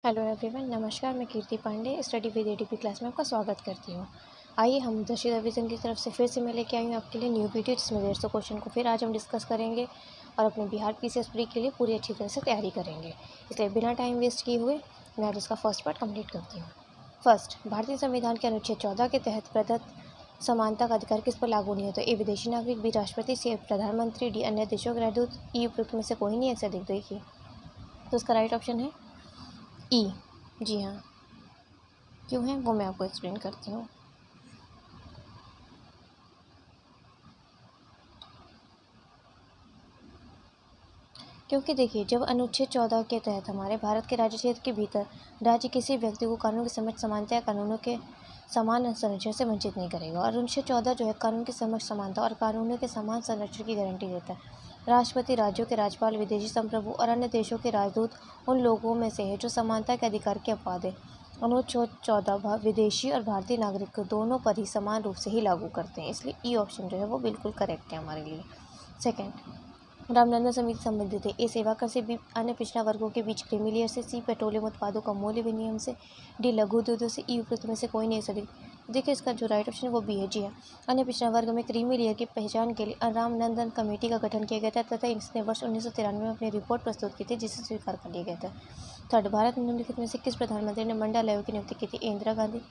Hello everyone, नमस्कार। मैं Kirti Pande study with ADP class में आपका स्वागत करती हूँ। आइए हम दक्षिण डिवीज़न की तरफ से फिर से मैं लेके आई हूँ आपके लिए न्यू वीडियो, जिसमें 150 क्वेश्चन को फिर आज हम डिस्कस करेंगे और अपने बिहार पीसीएस प्री के लिए पूरी अच्छी तरह से तैयारी करेंगे। इसलिए बिना टाइम वेस्ट किए हुए मैं आज इसका फर्स्ट पार्ट कंप्लीट करती हूँ। फर्स्ट, भारतीय संविधान के अनुच्छेद 14 के तहत प्रदत्त समानता का अधिकार किस पर लागू नहीं होता? ए विदेशी नागरिक, बी राष्ट्रपति, सी प्रधानमंत्री, डी अन्य देशों के राजदूत, ई उपयुक्त में से कोई नहीं। एक से अधिक देखिए, तो इसका राइट ऑप्शन है ई। जी हाँ, क्यों है वो मैं आपको एक्सप्लेन करती हूँ। क्योंकि देखिए, जब अनुच्छेद 14 के तहत हमारे भारत के राज्य क्षेत्र के भीतर राज्य किसी व्यक्ति को कानून की समक्ष समानता या कानूनों के समान संरक्षण से वंचित नहीं करेगा। और अनुच्छेद 14 जो है कानून की समक्ष समानता और कानूनों के समान संरक्षण की गारंटी देता है। राष्ट्रपति, राज्यों के राज्यपाल, विदेशी संप्रभु और अन्य देशों के राजदूत उन लोगों में से है जो समानता के अधिकार के अपवाद है। अनुच्छेद 14 विदेशी और भारतीय नागरिक को दोनों पर ही समान रूप से ही लागू करते हैं, इसलिए ई ऑप्शन जो है वो बिल्कुल करेक्ट है हमारे लिए। सेकेंड, रामनंदन समिति संबंधित है। ए सेवा कर से, बी अन्य पिछड़ा वर्गों के बीच क्रीमी लेयर से, सी पेट्रोलियम उत्पादों का मूल्य विनियम से, डी लघु उद्योगों से, ई उपयुक्त में से कोई नहीं सही। देखिए, इसका जो राइट ऑप्शन है वो बी है। जी हाँ, अन्य पिछड़ा वर्ग में क्रीमी लेयर की पहचान के लिए रामनंदन कमेटी का गठन किया गया था तथा इसने वर्ष 1993 में अपनी रिपोर्ट प्रस्तुत की थी, जिसे स्वीकार कर लिया गया था। थर्ड, भारत में निम्नलिखित में से किस प्रधानमंत्री ने मंडल आयोग की नियुक्ति की थी? इंदिरा गांधी,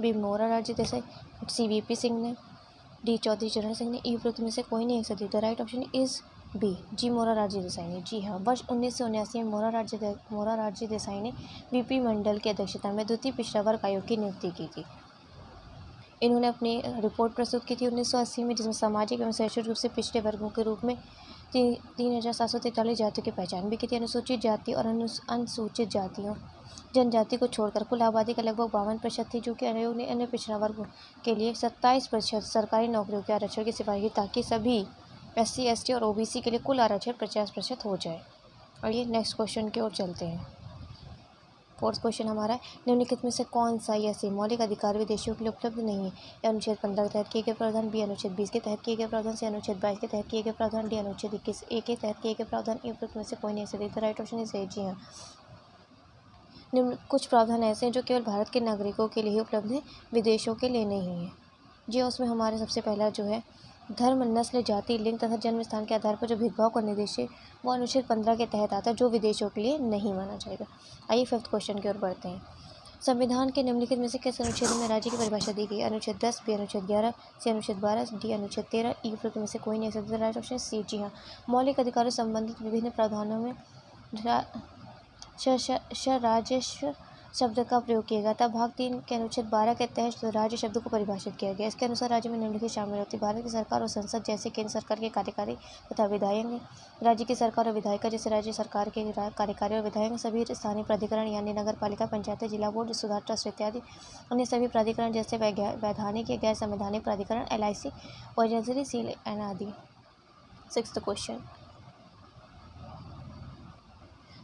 बी मोरारजी देसाई, सी वीपी सिंह ने, डी चौधरी चरण सिंह ने, ई उपयुक्त में से कोई नहीं सही। The right option is B, जी मोरारजी देसाई ने। जी हाँ, वर्ष 1979 में मोरारजी देसाई ने वीपी मंडल की अध्यक्षता में द्वितीय पिछड़ा वर्ग आयोग की नियुक्ति की थी। इन्होंने अपनी रिपोर्ट प्रस्तुत की थी 1980 में, जिसमें सामाजिक एवं शैक्षिक रूप से पिछड़े वर्गों के रूप में 3743 जातियों की पहचान भी की थी। अनुसूचित जाति और अनुसूचित जातियों जनजाति को छोड़कर कुल आबादी का लगभग 52% थी, जो कि आयोग ने अन्य पिछड़ा वर्ग के लिए 27% सरकारी नौकरियों के आरक्षण की सिफारिश की, ताकि सभी SC, ST और OBC के लिए कुल आरक्षण 50% हो जाए। और ये नेक्स्ट क्वेश्चन की ओर चलते हैं। फोर्थ क्वेश्चन हमारा है, निम्नलिखित में से कौन सा ऐसे मौलिक अधिकार विदेशियों के लिए उपलब्ध नहीं है? अनुच्छेद 15 के तहत किए गए प्रावधान, बी अनुच्छेद 20 के तहत किए गए प्रावधान, सी अनुच्छेद 22 के तहत किए गए प्रावधान, डी अनुच्छेद 21A के तहत किए गए प्रावधान, ई उपयुक्त में से कोई नहीं सही। The right option is A. जी हाँ, निम्न कुछ प्रावधान ऐसे हैं जो केवल भारत के नागरिकों के लिए ही उपलब्ध है, विदेशों के लिए नहीं है। जी, उसमें हमारे सबसे पहला जो है धर्म, नस्ल, जाति, लिंग तथा जन्म स्थान के आधार पर जो भेदभाव करने निर्देश है वो अनुच्छेद 15 के तहत आता है, जो विदेशों के लिए नहीं माना जाएगा। आइए फिफ्थ क्वेश्चन की ओर बढ़ते हैं। संविधान के निम्नलिखित में से किस अनुच्छेद में राज्य की परिभाषा दी गई? अनुच्छेद 10, बी अनुच्छेद 11, सी अनुच्छेद 12, डी अनुच्छेद 13, ई उपयुक्त में से कोई नहीं सकता। Right option C. जी हाँ, मौलिक अधिकारों से संबंधित विभिन्न प्रावधानों में राजस्व शब्द का प्रयोग किया गया था। भाग 3 के अनुच्छेद 12 के तहत राज्य शब्द को परिभाषित किया गया। इसके अनुसार राज्य में निम्नलिखित शामिल होती: भारत की सरकार और संसद जैसे केंद्र सरकार के कार्यकारी तथा विधायक, राज्य की सरकार और विधायिका जैसे राज्य सरकार के कार्यकारी और विधायक, सभी स्थानीय प्राधिकरण यानी नगर पालिका, पंचायतें, जिला बोर्ड, सुधार ट्रस्ट इत्यादि, अन्य सभी प्राधिकरण जैसे वैधानिक या गैर संवैधानिक प्राधिकरण, LIC और एजेंसी, सील एंड आदि। सिक्स्थ क्वेश्चन,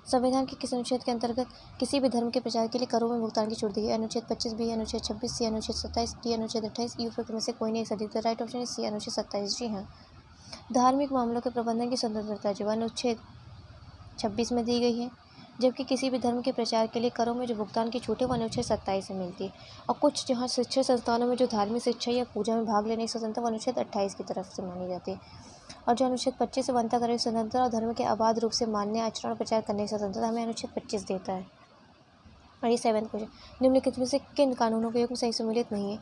संविधान के किस अनुच्छेद के अंतर्गत किसी भी धर्म के प्रचार के लिए करों में भुगतान की छूट दी गई? अनुच्छेद 25, बी अनुच्छेद 26, सी अनुच्छेद 27, डी अनुच्छेद 28, ई उपयुक्त में से कोई नहीं सही। राइट ऑप्शन है सी अनुच्छेद 27। जी हाँ, धार्मिक मामलों के प्रबंधन की स्वतंत्रता जो अनुच्छेद 26 में दी गई है, जबकि किसी भी धर्म के प्रचार के लिए करों में जो भुगतान की छूट है वो अनुच्छेद 27 में मिलती है। और कुछ जहाँ शिक्षण संस्थानों में जो धार्मिक शिक्षा या पूजा में भाग लेने की स्वतंत्रता वो अनुच्छेद 28 की तरफ से मानी जाती है। और जो अनुच्छेद 25 से बनता करे स्वतंत्रता और धर्म के अबाध रूप से मान्य आचरण और प्रचार करने की स्वतंत्रता हमें अनुच्छेद 25 देता है। और ये सेवन्थ क्वेश्चन, निम्नलिखित में से किन कानूनों के योग में सही सम्मिलित नहीं है?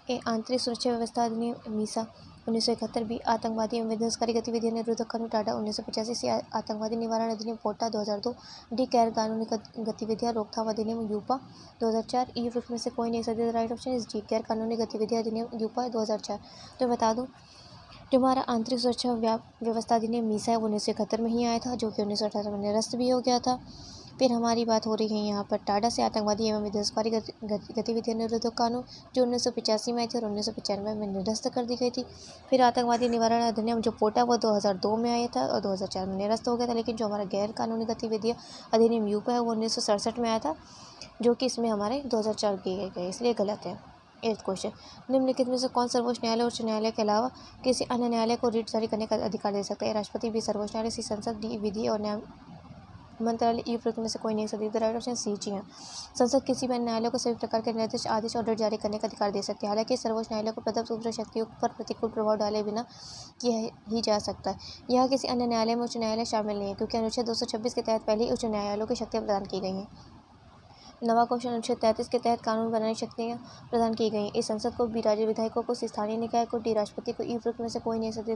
ए आंतरिक सुरक्षा व्यवस्था अधिनियम मीसा 1971, बी आतंकवादी एवं विध्वंसकारी गतिविधियों निरोधक कानून टाडा 1985, सी आतंकवादी निवारण अधिनियम पोटा 2002, डी गैर कानूनी गतिविधियां रोकथाम अधिनियम यूपा 2004, ई उपयुक्त में से कोई नहीं सही। राइट ऑप्शन इज डी, गैर कानूनी गतिविधियां अधिनियम यूपा 2004। तो बता दूं, जो हमारा आंतरिक सुरक्षा व्यवस्था अधिनियम मीसा है वो 1971 में ही आया था, जो कि 1918 में निरस्त भी हो गया था। फिर हमारी बात हो रही है यहाँ पर टाडा से आतंकवादी एवं विध्वंसकारी गतिविधियां निरोधक कानून, जो 1985 में आई थी और 1995 में निरस्त कर दी गई थी। फिर आतंकवादी निवारण अधिनियम जो पोटा वो 2002 में आया था और 2004 में निरस्त हो गया था। लेकिन जो हमारा गैर कानूनी गतिविधियाँ अधिनियम यूपा है वो 1967 में आया था, जो कि इसमें हमारे 2004 किए गए, इसलिए गलत है। एट्थ क्वेश्चन, निम्नलिखित में से कौन सर्वोच्च न्यायालय और उच्च न्यायालय के अलावा किसी अन्य न्यायालय को रिट जारी करने का अधिकार दे सकता है? राष्ट्रपति, बी सर्वोच्च न्यायालय, सी संसद, डी विधि और न्याय मंत्रालय ई उपयुक्त में से कोई नहीं हो सकती। The right option C. जी हाँ, संसद किसी भी न्यायालय को सभी प्रकार के निर्देश, आदेश और जारी करने का अधिकार दे सकती है। हालांकि सर्वोच्च न्यायालय को प्रदत्त उपरोक्त शक्तियों पर प्रतिकूल प्रभाव डाले बिना किया ही जा सकता है। यह किसी अन्य न्यायालय में उच्च न्यायालय शामिल नहीं है, क्योंकि अनुच्छेद 226 के तहत पहले ही उच्च न्यायालयों की शक्तियाँ प्रदान की गई हैं। नवा क्वेश्चन, अनुच्छेद 33 के तहत कानून बनाने की शक्तियाँ प्रदान की गई। ए संसद को, बी राज्य विधायकों को, सी स्थानीय निकाय को, डी राष्ट्रपति को, ई उपयुक्त में से कोई नहीं सकती।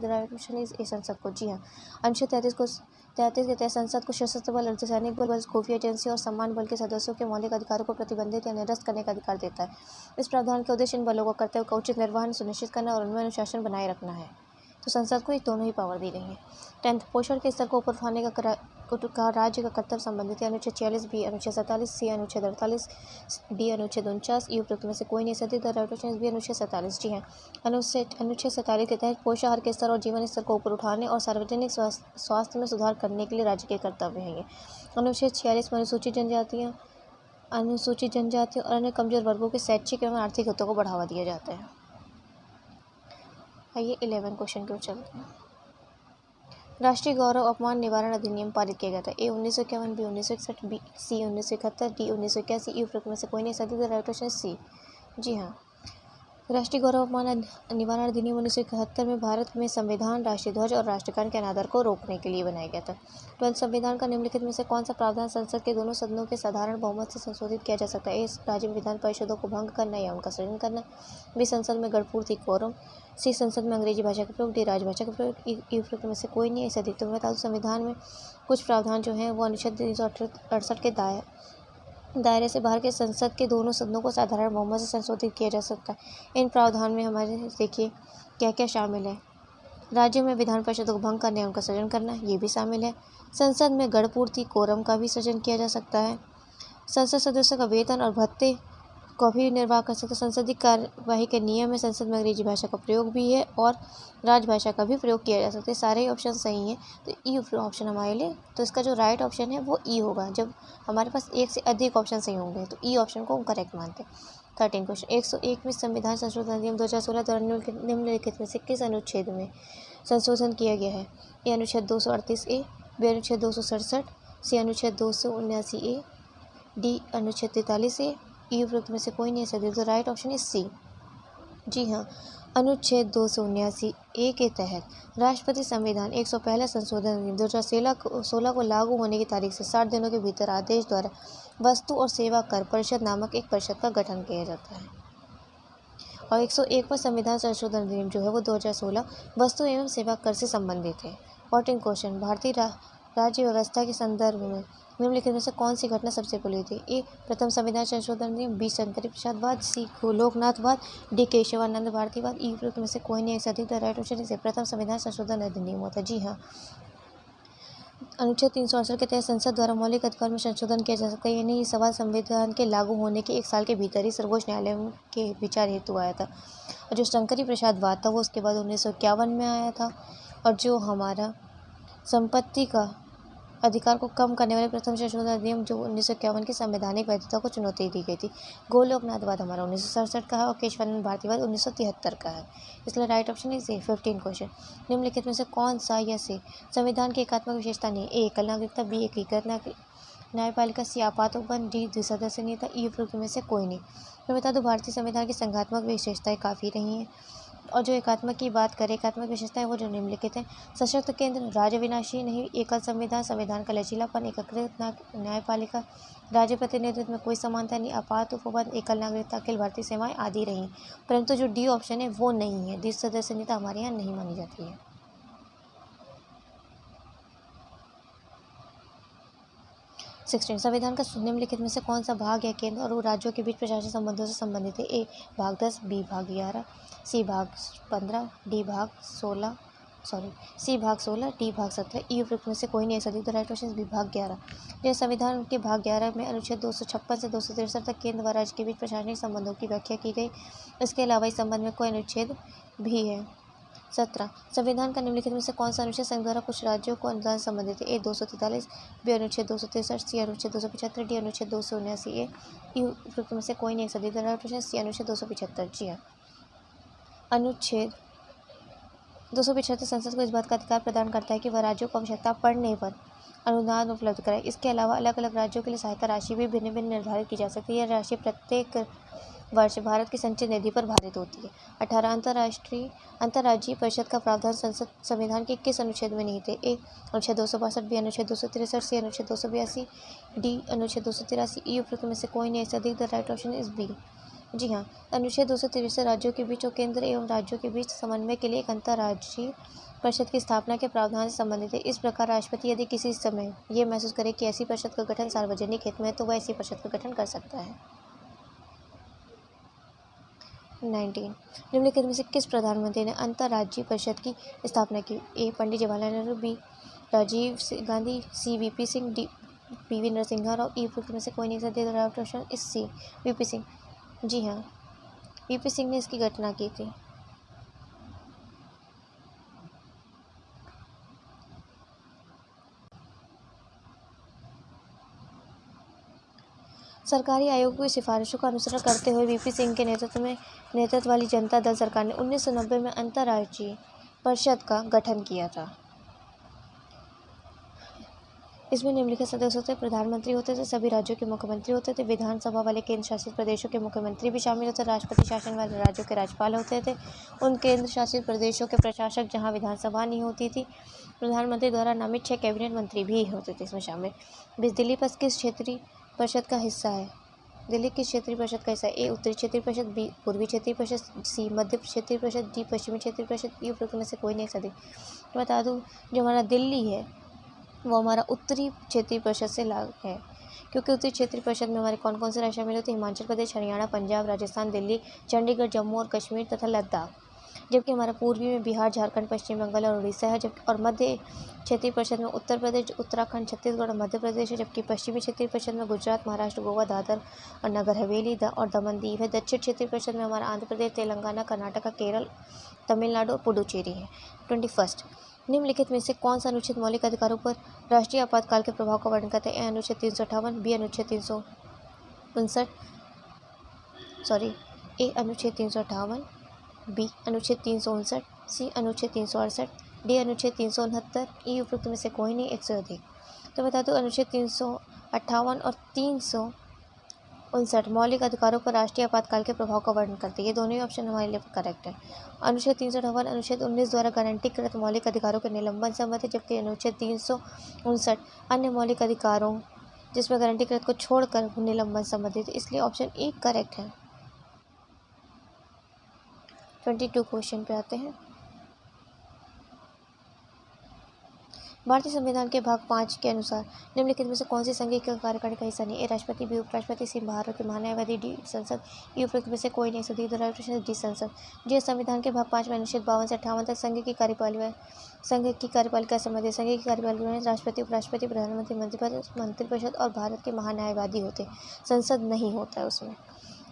ए संसद को। जी हाँ, अनुच्छेद 33 के तहत संसद को सशस्त्र बल, अर्धसैनिक बल, खुफिया एजेंसी और सम्मान बल के सदस्यों के मौलिक अधिकारों को प्रतिबंधित या निरस्त करने का अधिकार देता है। इस प्रावधान का उद्देश्य इन बलों का कर्तव्य का उचित निर्वहन सुनिश्चित करना और उनमें अनुशासन बनाए रखना है। तो संसद को ये दोनों ही पावर दी गई है। 10th, पोषण के स्तर को ऊपर उठाने का राज्य का कर्तव्य संबंधित है। अनुच्छेद 46, बी अनुच्छेद 47, सी अनुच्छेद 48, डी अनुच्छेद 49, ई उपयुक्त में से कोई नहीं सदी। द राइट ऑप्शन बी अनुच्छेद 47। जी हाँ, अनुच्छेद 47 के तहत पोषाहार के स्तर और जीवन स्तर को ऊपर उठाने और सार्वजनिक स्वास्थ्य में सुधार करने के लिए राज्य के कर्तव्य है ये। अनुच्छेद 46 में अनुसूचित जनजातियों और अन्य कमजोर वर्गों के शैक्षिक एवं आर्थिक हितों को बढ़ावा दिया जाता है। आइए 11 क्वेश्चन की ओर चलते हैं। राष्ट्रीय गौरव अपमान निवारण अधिनियम पारित किया गया था। A 1951, B 1961, B C 1971, D 1981, E उपयुक्त में से कोई नहीं सदी। The right option C. जी हाँ, राष्ट्रीय गौरव अपमान निवारण अधिनियम 1971 में भारत में संविधान, राष्ट्रीय ध्वज और राष्ट्रगान के अनादर को रोकने के लिए बनाया गया था। 12, संविधान का निम्नलिखित में से कौन सा प्रावधान संसद के दोनों सदनों के साधारण बहुमत से संशोधित किया जा सकता है। ए राज्य में विधान परिषदों को भंग करना या उनका सृजन करना, बी संसद में गणपूर्ति कोरम, सी संसद में अंग्रेजी भाषा का प्रयोग, डी राजभाषा का प्रयोग, ई उपयुक्त में से कोई नहीं। ऐसे अधिकतम बता दूं, संविधान में कुछ प्रावधान जो हैं वो अनुच्छेद 368 के दायरे से बाहर के संसद के दोनों सदनों को साधारण बहुमत से संशोधित किया जा सकता है। इन प्रावधान में हमारे देखिए क्या क्या शामिल है। राज्यों में विधान परिषदों को भंग करना या उनका सृजन करना, ये भी शामिल है। संसद में गणपूर्ति कोरम का भी सृजन किया जा सकता है। संसद सदस्यों का वेतन और भत्ते को भी निर्वाह कर सकते। संसदीय कार्यवाही के नियम में संसद में अंग्रेजी भाषा का प्रयोग भी है और राजभाषा का भी प्रयोग किया जा सकता है। सारे ऑप्शन सही हैं, तो ई ऑप्शन हमारे लिए, तो इसका जो राइट ऑप्शन है वो ई होगा। जब हमारे पास एक से अधिक ऑप्शन सही होंगे तो ई ऑप्शन को हम करेक्ट मानते हैं। 13 क्वेश्चन, 101 में संविधान संशोधन अधिनियम 2016 द्वारा निम्नलिखित में से किस अनुच्छेद में संशोधन किया गया है। ए अनुच्छेद 238 ए, बी अनुच्छेद 267, सी अनुच्छेद 279 ए, डी अनुच्छेद 43 ए, ई उपयुक्त में से कोई नहीं सदी। तो राइट ऑप्शन इज सी। जी हाँ, अनुच्छेद 279 ए के तहत राष्ट्रपति संविधान 101 संशोधन अधिनियम 2016 को लागू होने की तारीख से 60 दिनों के भीतर आदेश द्वारा वस्तु और सेवा कर परिषद नामक एक परिषद का गठन किया जाता है। और 101 पर संविधान संशोधन अधिनियम जो है वो 2016 वस्तु एवं सेवा कर से संबंधित है। 14 क्वेश्चन, भारतीय राज्य व्यवस्था के संदर्भ में निम्नलिखित में से कौन सी घटना सबसे पहले हुई थी। ए प्रथम संविधान संशोधन अधिनियम, बी शंकरी प्रसादवाद, सी गोलोकनाथवाद, डी केशवानंद भारतीवाद, ई उपयुक्त में से कोई नहीं। अधिक राइट ऑप्शन से प्रथम संविधान संशोधन अधिनियम होता है। जी हाँ, अनुच्छेद 368 के तहत संसद द्वारा मौलिक अधिकार में संशोधन किया जा सकता है, यानी ये सवाल संविधान के लागू होने के 1 साल के भीतर ही सर्वोच्च न्यायालय के विचार हेतु आया था। और जो शंकरी प्रसादवाद था वो उसके बाद 1951 में आया था। और जो हमारा संपत्ति का अधिकार को कम करने वाले प्रथम संशोधन अधिनियम जो 1951 की संवैधानिक वैधता को चुनौती दी गई थी। गोलोकनाथवाद हमारा 1967 का है और केशवानंद भारतीवाद 1973 का है। इसलिए right option is A. 15 question, निम्नलिखित में से कौन सा या से संविधान की एकात्मक विशेषता नहीं। ए एकल नागरिकता, बी एकीकृत न्यायपालिका, सी आपातोपन, डी द्विसदस्य नेता, ई उपयुक्त में से कोई नहीं। मैं बता दूं, भारतीय संविधान की संघात्मक विशेषताएं काफ़ी रही हैं। और जो एकात्मक की बात करें, एकात्मक विशेषताएं वो जो निम्नलिखित हैं। सशक्त केंद्र, राज्य विनाशी नहीं, एकल संविधान, संविधान का लचीलापन, एकीकृत न्यायपालिका, राज्य प्रतिनिधित्व में कोई समानता नहीं, आपात उपबंध, एकल नागरिकता, अखिल भारतीय सेवाएं आदि रहीं। परंतु जो डी ऑप्शन है वो नहीं है, द्विसदस्य नेता हमारे यहाँ नहीं मानी जाती है। 16, संविधान का निम्नलिखित में से कौन सा भाग या केंद्र और राज्यों के बीच प्रशासन संबंधों से संबंधित है। ए भाग 10, बी भाग 11, सी भाग 15, डी भाग 16 सी भाग 16, डी भाग 17, ई उपयुक्त में से कोई नहीं। सदी राइट ऑप्शन बी भाग 11। यह संविधान के भाग 11 में अनुच्छेद 256 से 263 तक केंद्र व राज्य के बीच प्रशासनिक संबंधों की व्याख्या की गई। इसके अलावा इस संबंध में कोई अनुच्छेद भी है। 17, संविधान का निम्नलिखित में से कौन सा अनुच्छेद संघ द्वारा कुछ राज्यों को अनुदान से संबंधित है। ए 243, बी अनुच्छेद 263, सी अनुच्छेद 275, डी अनुच्छेद 279 ए, ई उपयुक्त में से कोई नहीं। सदी राइट ऑप्शन सी अनुच्छेद 275। जी हाँ, अनुच्छेद 275 संसद को इस बात का अधिकार प्रदान करता है कि वह राज्यों को आवश्यकता पड़ने पर अनुदान उपलब्ध कराए। इसके अलावा अलग अलग राज्यों के लिए सहायता राशि भी भिन्न भिन्न निर्धारित की जा सकती है। यह राशि प्रत्येक वर्ष भारत की संचित निधि पर भारित होती है। 18 अंतर्राज्यीय परिषद का प्रावधान संविधान के किस अनुच्छेद में निहित है? ए अनुच्छेद 262, बी अनुच्छेद 263, सी अनुच्छेद 282, डी अनुच्छेद 283। ई उपरोक्त में से कोई नहीं है। अधिक the right option is B. जी हाँ, अनुच्छेद 263 राज्यों के बीच और केंद्र एवं राज्यों के बीच समन्वय के लिए एक अंतर्राज्यीय परिषद की स्थापना के प्रावधान से संबंधित है। इस प्रकार राष्ट्रपति यदि किसी समय ये महसूस करे कि ऐसी परिषद का गठन सार्वजनिक हित में है तो वह ऐसी परिषद का गठन कर सकता है। 19 निम्नलिखित में से किस प्रधानमंत्री ने अंतर्राज्यीय परिषद की स्थापना की? A Pandit Jawaharlal Nehru, B Rajiv Gandhi, C VP Singh, D PV Narasimha Rao. E उपरोक्त में से कोई नहीं सही राइट ऑप्शन इस सी वीपी सिंह। जी हाँ, वीपी सिंह ने इसकी घटना की थी। सरकारी आयोग की सिफारिशों का अनुसरण करते हुए वीपी सिंह के नेतृत्व वाली जनता दल सरकार ने 1990 में अंतर्राज्यीय परिषद का गठन किया था। इसमें निम्नलिखित सदस्य होते, प्रधानमंत्री होते थे, सभी राज्यों के मुख्यमंत्री होते थे, विधानसभा वाले केंद्र शासित प्रदेशों के मुख्यमंत्री भी शामिल होते, राष्ट्रपति शासन वाले राज्यों के राज्यपाल होते थे, उन केंद्र शासित प्रदेशों के प्रशासक जहां विधानसभा नहीं होती थी, प्रधानमंत्री द्वारा नामित 6 कैबिनेट मंत्री भी होते थे इसमें शामिल। दिल्ली पर किस क्षेत्रीय परिषद का हिस्सा है? दिल्ली किस क्षेत्रीय परिषद का हिस्सा है? ए उत्तरी क्षेत्रीय परिषद, बी पूर्वी क्षेत्रीय परिषद, सी मध्य क्षेत्रीय परिषद, डी पश्चिमी क्षेत्रीय परिषद। ई उपरोक्त में से कोई नहीं सही। बता दूं, जो हमारा दिल्ली है वो हमारा उत्तरी क्षेत्रीय परिषद से लाग है, क्योंकि उत्तरी क्षेत्रीय परिषद में हमारे कौन कौन से राज्य शामिल होते हैं? हिमाचल प्रदेश, हरियाणा, पंजाब, राजस्थान, दिल्ली, चंडीगढ़, जम्मू और कश्मीर तथा लद्दाख। जबकि हमारा पूर्वी में बिहार, झारखंड, पश्चिम बंगाल और उड़ीसा है। और मध्य क्षेत्रीय परिषद में उत्तर प्रदेश, उत्तराखंड, छत्तीसगढ़ और मध्य प्रदेश है। जबकि पश्चिमी क्षेत्रीय परिषद में गुजरात, महाराष्ट्र, गोवा, दादर और नगर हवेली और दमन दीव है। दक्षिण क्षेत्रीय परिषद में हमारा आंध्र प्रदेश, तेलंगाना, कर्नाटक, केरल, तमिलनाडु और पुडुचेरी है। 21 निम्नलिखित में से कौन सा अनुच्छेद मौलिक अधिकारों पर राष्ट्रीय आपातकाल के प्रभाव का वर्णन करता है? ए अनुच्छेद 358, बी अनुच्छेद 359 ए अनुच्छेद 358, बी अनुच्छेद 359, सी अनुच्छेद 368, डी अनुच्छेद 369। ई उपरोक्त में से कोई नहीं, 100 अधिक। तो बता दो, अनुच्छेद 358 और 359 मौलिक अधिकारों पर राष्ट्रीय आपातकाल के प्रभाव का वर्णन करते हैं। ये दोनों ही ऑप्शन हमारे लिए करेक्ट है। अनुच्छेद 358 अनुच्छेद 19 द्वारा गारंटीकृत मौलिक अधिकारों के निलंबन संबंधित, जबकि अनुच्छेद 359 अन्य मौलिक अधिकारों जिसमें गारंटीकृत को छोड़कर निलंबन संबंधित, इसलिए ऑप्शन ए करेक्ट है। 22 क्वेश्चन पे आते हैं। भारतीय संविधान के भाग 5 के अनुसार निम्नलिखित में से कौन सी संघीय कार्यकारिणी का हिस्सा नहीं? ए राष्ट्रपति, बी उपराष्ट्रपति, सी भारत के महान्यायवादी, डी संसद। ई उपरोक्त में से कोई नहीं सही। डी संसद। जी संविधान के भाग 5 में अनुच्छेद 52 से 58 तक संघ की कार्यपालिका संबंधी संघ की कार्यपालिका में राष्ट्रपति, उपराष्ट्रपति, प्रधानमंत्री, मंत्रिपरिषद और भारत के महान्यायवादी होते, संसद नहीं होता है उसमें।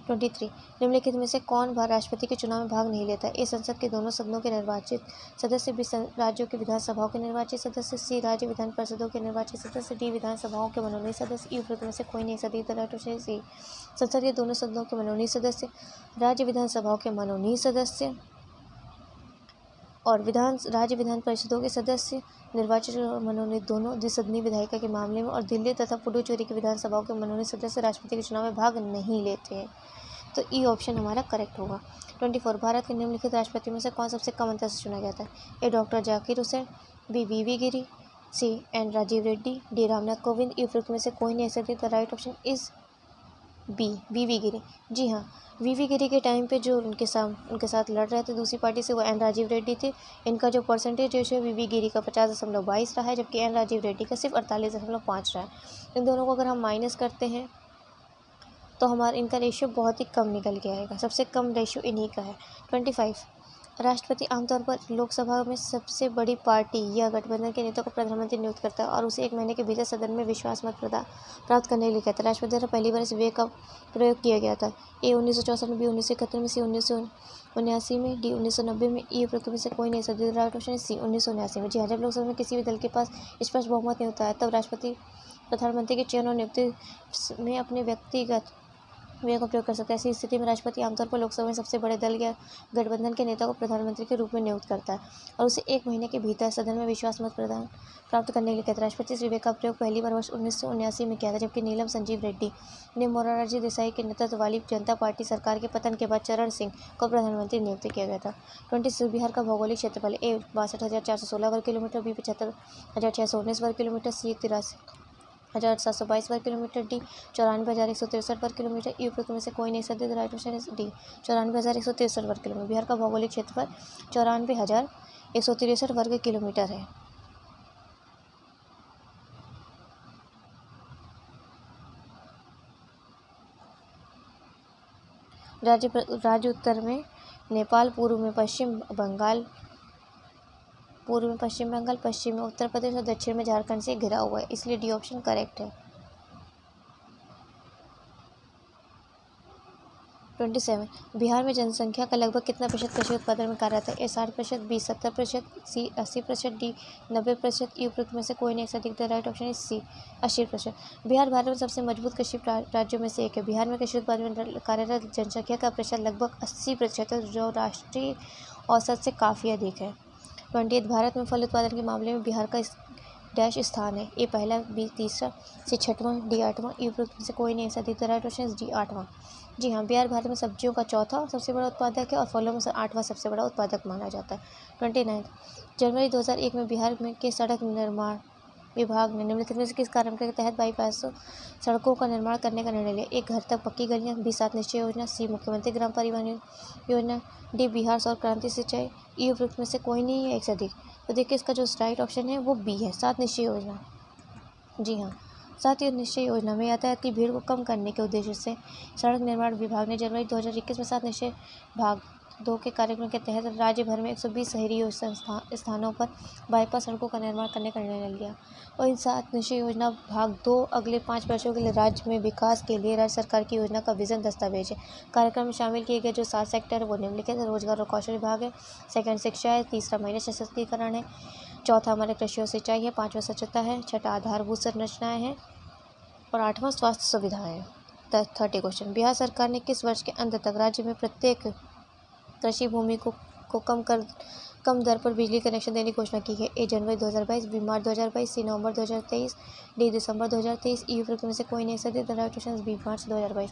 23 निम्नलिखित में से कौन राष्ट्रपति के चुनाव में भाग नहीं लेता? ए संसद के दोनों सदनों के निर्वाचित सदस्य, बी राज्यों की विधानसभाओं के निर्वाचित सदस्य, सी राज्य विधान परिषदों के निर्वाचित सदस्य, डी विधानसभाओं के मनोनीत सदस्य। ई उपरोक्त में से कोई नहीं सही। सी संसद के दोनों सदनों के मनोनीत सदस्य, राज्य विधानसभाओं के मनोनीत सदस्य और राज्य विधान परिषदों के सदस्य, निर्वाचित और मनोनीत दोनों द्विसदनीय विधायिका के मामले में, और दिल्ली तथा पुडुचेरी की विधानसभाओं के मनोनीत सदस्य राष्ट्रपति के चुनाव में भाग नहीं लेते हैं। तो ई ऑप्शन हमारा करेक्ट होगा। 24 भारत के निम्नलिखित राष्ट्रपति में से कौन सबसे कम अंतर से चुना गया था? A doctor Zakir Hussain, B V Giri, C N Rajiv Reddy, D Ramnath Kovind. E उपरोक्त में से कोई नहीं सही। The right option is B V Giri. जी हाँ, वी गिरी के टाइम पे जो उनके साथ लड़ रहे थे दूसरी पार्टी से, वो एन राजीव रेड्डी थे। इनका जो परसेंटेज रेशियो है वी गिरी का 50.22 रहा है, जबकि एन राजीव रेड्डी का सिर्फ 48.5 रहा है। इन दोनों को अगर हम माइनस करते हैं तो हमारा इनका रेशियो बहुत ही कम निकल के आएगा। सबसे कम रेशियो इन्हीं का है। 25 राष्ट्रपति आमतौर पर लोकसभा में सबसे बड़ी पार्टी या गठबंधन के नेता को प्रधानमंत्री नियुक्त करता है और उसे 1 महीने के भीतर सदन में विश्वास मत प्राप्त करने के लिए कहता है। राष्ट्रपति द्वारा पहली बार इस व्यय का प्रयोग किया गया था। ए 1964 में, बी 1971 में, सी 1979 में, डी 1990 में। ई उपरोक्त में से कोई नहीं सही। राइट ऑप्शन सी 1979 में। जी हाँ, जब लोकसभा में किसी भी दल के पास स्पष्ट बहुमत नहीं होता है तब राष्ट्रपति प्रधानमंत्री के चयन और नियुक्ति में अपने व्यक्तिगत व्यय का प्रयोग कर सकता है। ऐसी स्थिति में राष्ट्रपति आमतौर पर लोकसभा में सबसे बड़े दल या गठबंधन के नेता को प्रधानमंत्री के रूप में नियुक्त करता है और उसे 1 महीने के भीतर सदन में विश्वास मत प्रदान प्राप्त करने के लिए कहता है। राष्ट्रपति इस विवेक का प्रयोग पहली बार वर्ष 1979 में किया था, जबकि नीलम संजीव रेड्डी ने मोरारजी देसाई के नेतृत्व वाली जनता पार्टी सरकार के पतन के बाद चरण सिंह को प्रधानमंत्री नियुक्त किया गया था। 26 बिहार का भौगोलिक क्षेत्रफल: ए 62,416 वर्ग किलोमीटर, बी 75,619 वर्ग किलोमीटर, सी 83,722 वर्ग किलोमीटर, डी 94,163 वर्ग किलोमीटर। ई उपरोक्त में से कोई नहीं सदी। राइट ऑप्शन इज डी 94,163 वर्ग किलोमीटर। बिहार का भौगोलिक क्षेत्रफल 94,163 वर्ग किलोमीटर है। राज्य उत्तर में नेपाल, पूर्व में पश्चिम बंगाल, पश्चिम में उत्तर प्रदेश और दक्षिण में झारखंड से घिरा हुआ है, इसलिए डी ऑप्शन करेक्ट है। 27 बिहार में जनसंख्या का लगभग कितना प्रतिशत कृषि उत्पादन में कार्यरत है? ए 60%, बी 70%, सी 80%, डी 90%। ई उपरोक्त में से कोई नहीं अधिक। The right option is C 80%। Bihar Bharat में सबसे मजबूत कृषि राज्यों में से एक है। बिहार में कृषि उत्पादन में कार्यरत जनसंख्या का प्रतिशत लगभग 80% है, जो राष्ट्रीय औसत से काफ़ी अधिक है। 28 भारत में फल उत्पादन के मामले में बिहार का डैश स्थान है? ए पहला, बी तीसरा, सी छठवां, डी आठवां। ई उपरोक्त में से कोई नहीं ऐसा। The right option is D 8वां। जी हाँ, बिहार भारत में सब्जियों का चौथा सबसे बड़ा उत्पादक है और फलों में से 8वां सबसे बड़ा उत्पादक माना जाता है। 29 जनवरी 2001 में बिहार में के सड़क निर्माण विभाग ने निम्नलिखित में से किस कार्यक्रम के तहत बाईपास सड़कों का निर्माण करने का निर्णय लिया? एक, घर तक पक्की गलियां, बी 7 निश्चय योजना, सी मुख्यमंत्री ग्राम परिवहन योजना, डी बिहार सौर क्रांति सिंचाई। ई उपरोक्त में से कोई नहीं है एक से अधिक। तो देखिए इसका जो राइट ऑप्शन है वो बी है, 7 निश्चय योजना। जी हाँ, 7 निश्चय योजना में यातायात की भीड़ को कम करने के उद्देश्य से सड़क निर्माण विभाग ने जनवरी 2021 में 7 निश्चय भाग 2 के कार्यक्रम के तहत राज्य भर में 120 शहरी स्थानों पर बाईपास सड़कों का निर्माण करने का निर्णय लिया और इन 7 निश्चय योजना भाग 2 अगले 5 वर्षों के लिए राज्य में विकास के लिए राज्य सरकार की योजना का विजन दस्तावेज है। कार्यक्रम में शामिल किए गए जो 7 सेक्टर है वो निम्नलिखित है। रोजगार और कौशल विभाग है, सेकंड शिक्षा है, तीसरा महिला सशक्तिकरण है, चौथा हमारे कृषि और सिंचाई है, 5वां स्वच्छता है, छठा आधारभूत संरचनाएं हैं और 8वां स्वास्थ्य सुविधाएं है। 30 क्वेश्चन, बिहार सरकार ने किस वर्ष के अंत तक राज्य में प्रत्येक कृषि भूमि को कम दर पर बिजली कनेक्शन देने की घोषणा की है? ए जनवरी 2022, बी मार्च 2022, सी नवंबर 2023, डी दिसंबर 2023। ई उपरोक्त में से कोई नहीं सदी। The right option is B March 2022।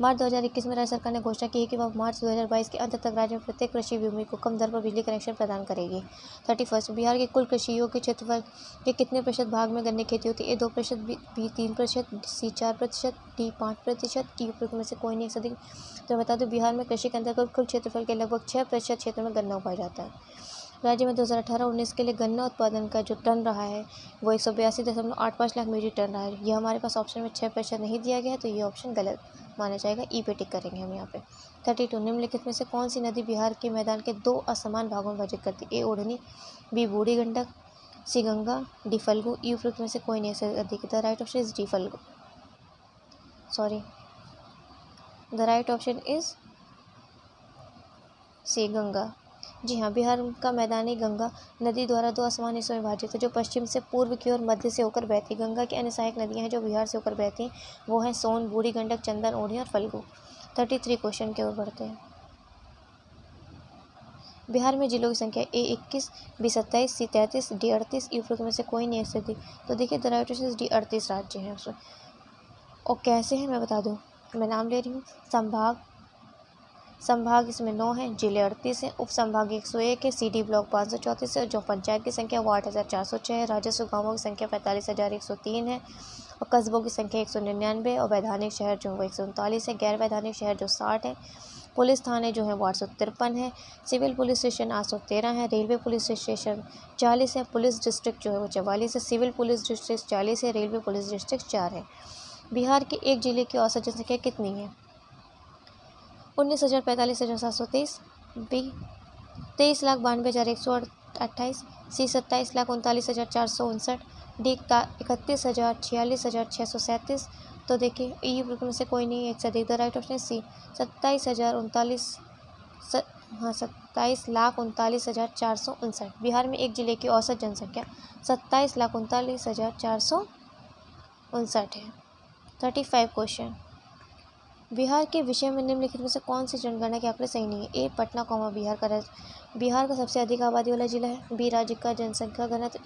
मार्च 2021 में राज्य सरकार ने घोषणा की है कि वह मार्च 2022 के अंत तक राज्य में प्रत्येक कृषि भूमि को कम दर पर बिजली कनेक्शन प्रदान करेगी। 31 बिहार के कुल कृषि योग्य क्षेत्रफल के कितने प्रतिशत भाग में गन्ने की खेती होती है? ए 2%, बी 3%, सी 4%, डी 5%। ई उपरोक्त में से कोई नहीं सदी। तो बता दूं बिहार में कृषि के अंतर्गत कुल क्षेत्रफल के लगभग 6% क्षेत्र में गन्ना उगाया जाता है। राज्य में 2018-19 के लिए गन्ना उत्पादन का जो टन रहा है वो 182.85 लाख मीट्रिक टन रहा है। यह हमारे पास ऑप्शन में 6% नहीं दिया गया है, तो ये ऑप्शन गलत माना जाएगा। ई पे टिक करेंगे हम यहाँ पे। 32 निम्नलिखित में से कौन सी नदी बिहार के मैदान के 2 असमान भागों में विभाजित करती है? ए Odhni, B Burhi Gandak, C Ganga, D Phalgu. E उपरोक्त में से कोई नहीं से अधिक। The right option is D Phalgu. Sorry, the right option is C Ganga. जी हाँ, बिहार का मैदानी गंगा नदी द्वारा 2 असमान हिस्सों में विभाजित है, जो पश्चिम से पूर्व की ओर मध्य से होकर बहती है। गंगा की अन्य सहायक नदियाँ हैं जो बिहार से होकर बहती हैं, वो हैं सोन, बूढ़ी गंडक, चंदन, ओढ़नी और फल्गु। 33 क्वेश्चन की ओर बढ़ते हैं। बिहार में जिलों की संख्या ए 21, बी 27, सी 33, डी 38। ई उपरोक्त में से कोई नहीं स्थिति। तो देखिए the right option is D 38 राज्य हैं उसमें। और कैसे हैं मैं बता दूँ, मैं नाम ले रही हूँ। संभाग इसमें 9 है, जिले 38 हैं, उप संभाग 101 है, सीडी ब्लॉक 534 है, जो पंचायत की संख्या वो 8,406 है, राजस्व गाँवों की संख्या 45,103 है और कस्बों की संख्या 199 और वैधानिक शहर जो वो 139 है, गैर वैधानिक शहर जो 60 है, पुलिस थाने जो है वो 853 है, सिविल पुलिस स्टेशन 813 है, रेलवे पुलिस स्टेशन 40 है, पुलिस डिस्ट्रिक्ट जो है वो 44 है, सिविल पुलिस डिस्ट्रिक्ट 40 है, रेलवे पुलिस डिस्ट्रिक्ट 4 है। बिहार के एक जिले की औसत जनसंख्या कितनी है? 19,45,723, बी 23,92,128, सी 27,39,459, डी 31,46,637। तो देखिए ई उपरोक्त में से कोई नहीं एक से अधिक। The right option C 27,39,459। Bihar में एक जिले की औसत जनसंख्या 27,39,459 है। 35 क्वेश्चन, बिहार के विषय में निम्नलिखित में से कौन सी जनगणना के आंकड़े सही नहीं है? ए पटना बिहार का सबसे अधिक आबादी वाला जिला है। बी राज्य का जनसंख्या घनत्व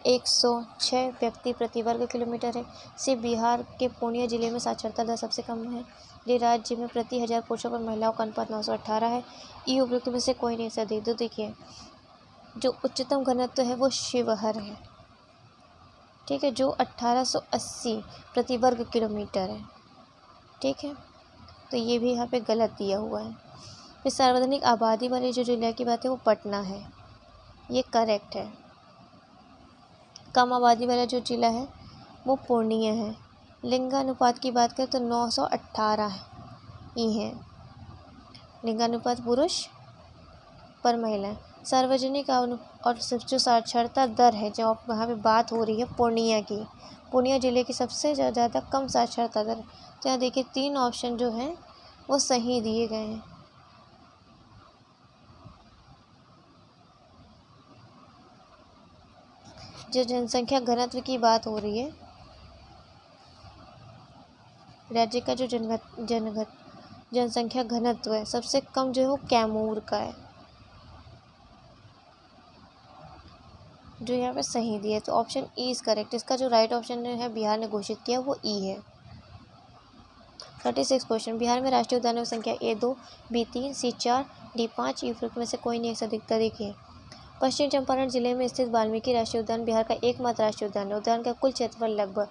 1106 व्यक्ति प्रति वर्ग किलोमीटर है। सी बिहार के पूर्णिया जिले में साक्षरता दर सबसे कम है। डी राज्य में प्रति 1000 पुरुषों पर महिलाओं का अनुपात 918 है। ई उपरोक्त में से कोई नहीं से अधिक। तो देखिए, जो उच्चतम घनत्व है वो शिवहर है, ठीक है, जो 1880 प्रति वर्ग किलोमीटर है, ठीक है। तो ये भी यहाँ पे गलत दिया हुआ है। फिर सार्वजनिक आबादी वाले जो जिला की बात है वो पटना है, ये करेक्ट है। कम आबादी वाला जो जिला है वो पूर्णिया है। लिंगानुपात की बात करें तो 918 ही है, लिंगानुपात पुरुष पर महिला। सार्वजनिक और जो साक्षरता दर है, जो वहाँ पे बात हो रही है पूर्णिया की, पूर्णिया जिले की सबसे ज़्यादा कम साक्षरता दर। तो यहाँ देखिए 3 ऑप्शन जो हैं वो सही दिए गए हैं। जो जनसंख्या घनत्व की बात हो रही है, राज्य का जो जनसंख्या घनत्व है सबसे कम जो है वो कैमूर का है, जो यहाँ पे सही दिया है। तो ऑप्शन ई इज करेक्ट। इसका जो राइट ऑप्शन है बिहार ने घोषित किया वो ई है। 36 क्वेश्चन, बिहार में राष्ट्रीय उद्यानों की संख्या A2, B3, C4, D5, ई उपरोक्त में से कोई नहीं एक से अधिक। देखिए, पश्चिम चंपारण जिले में स्थित वाल्मीकि राष्ट्रीय उद्यान बिहार का एकमात्र राष्ट्रीय उद्यान है। उद्यान का कुल क्षेत्रफल लगभग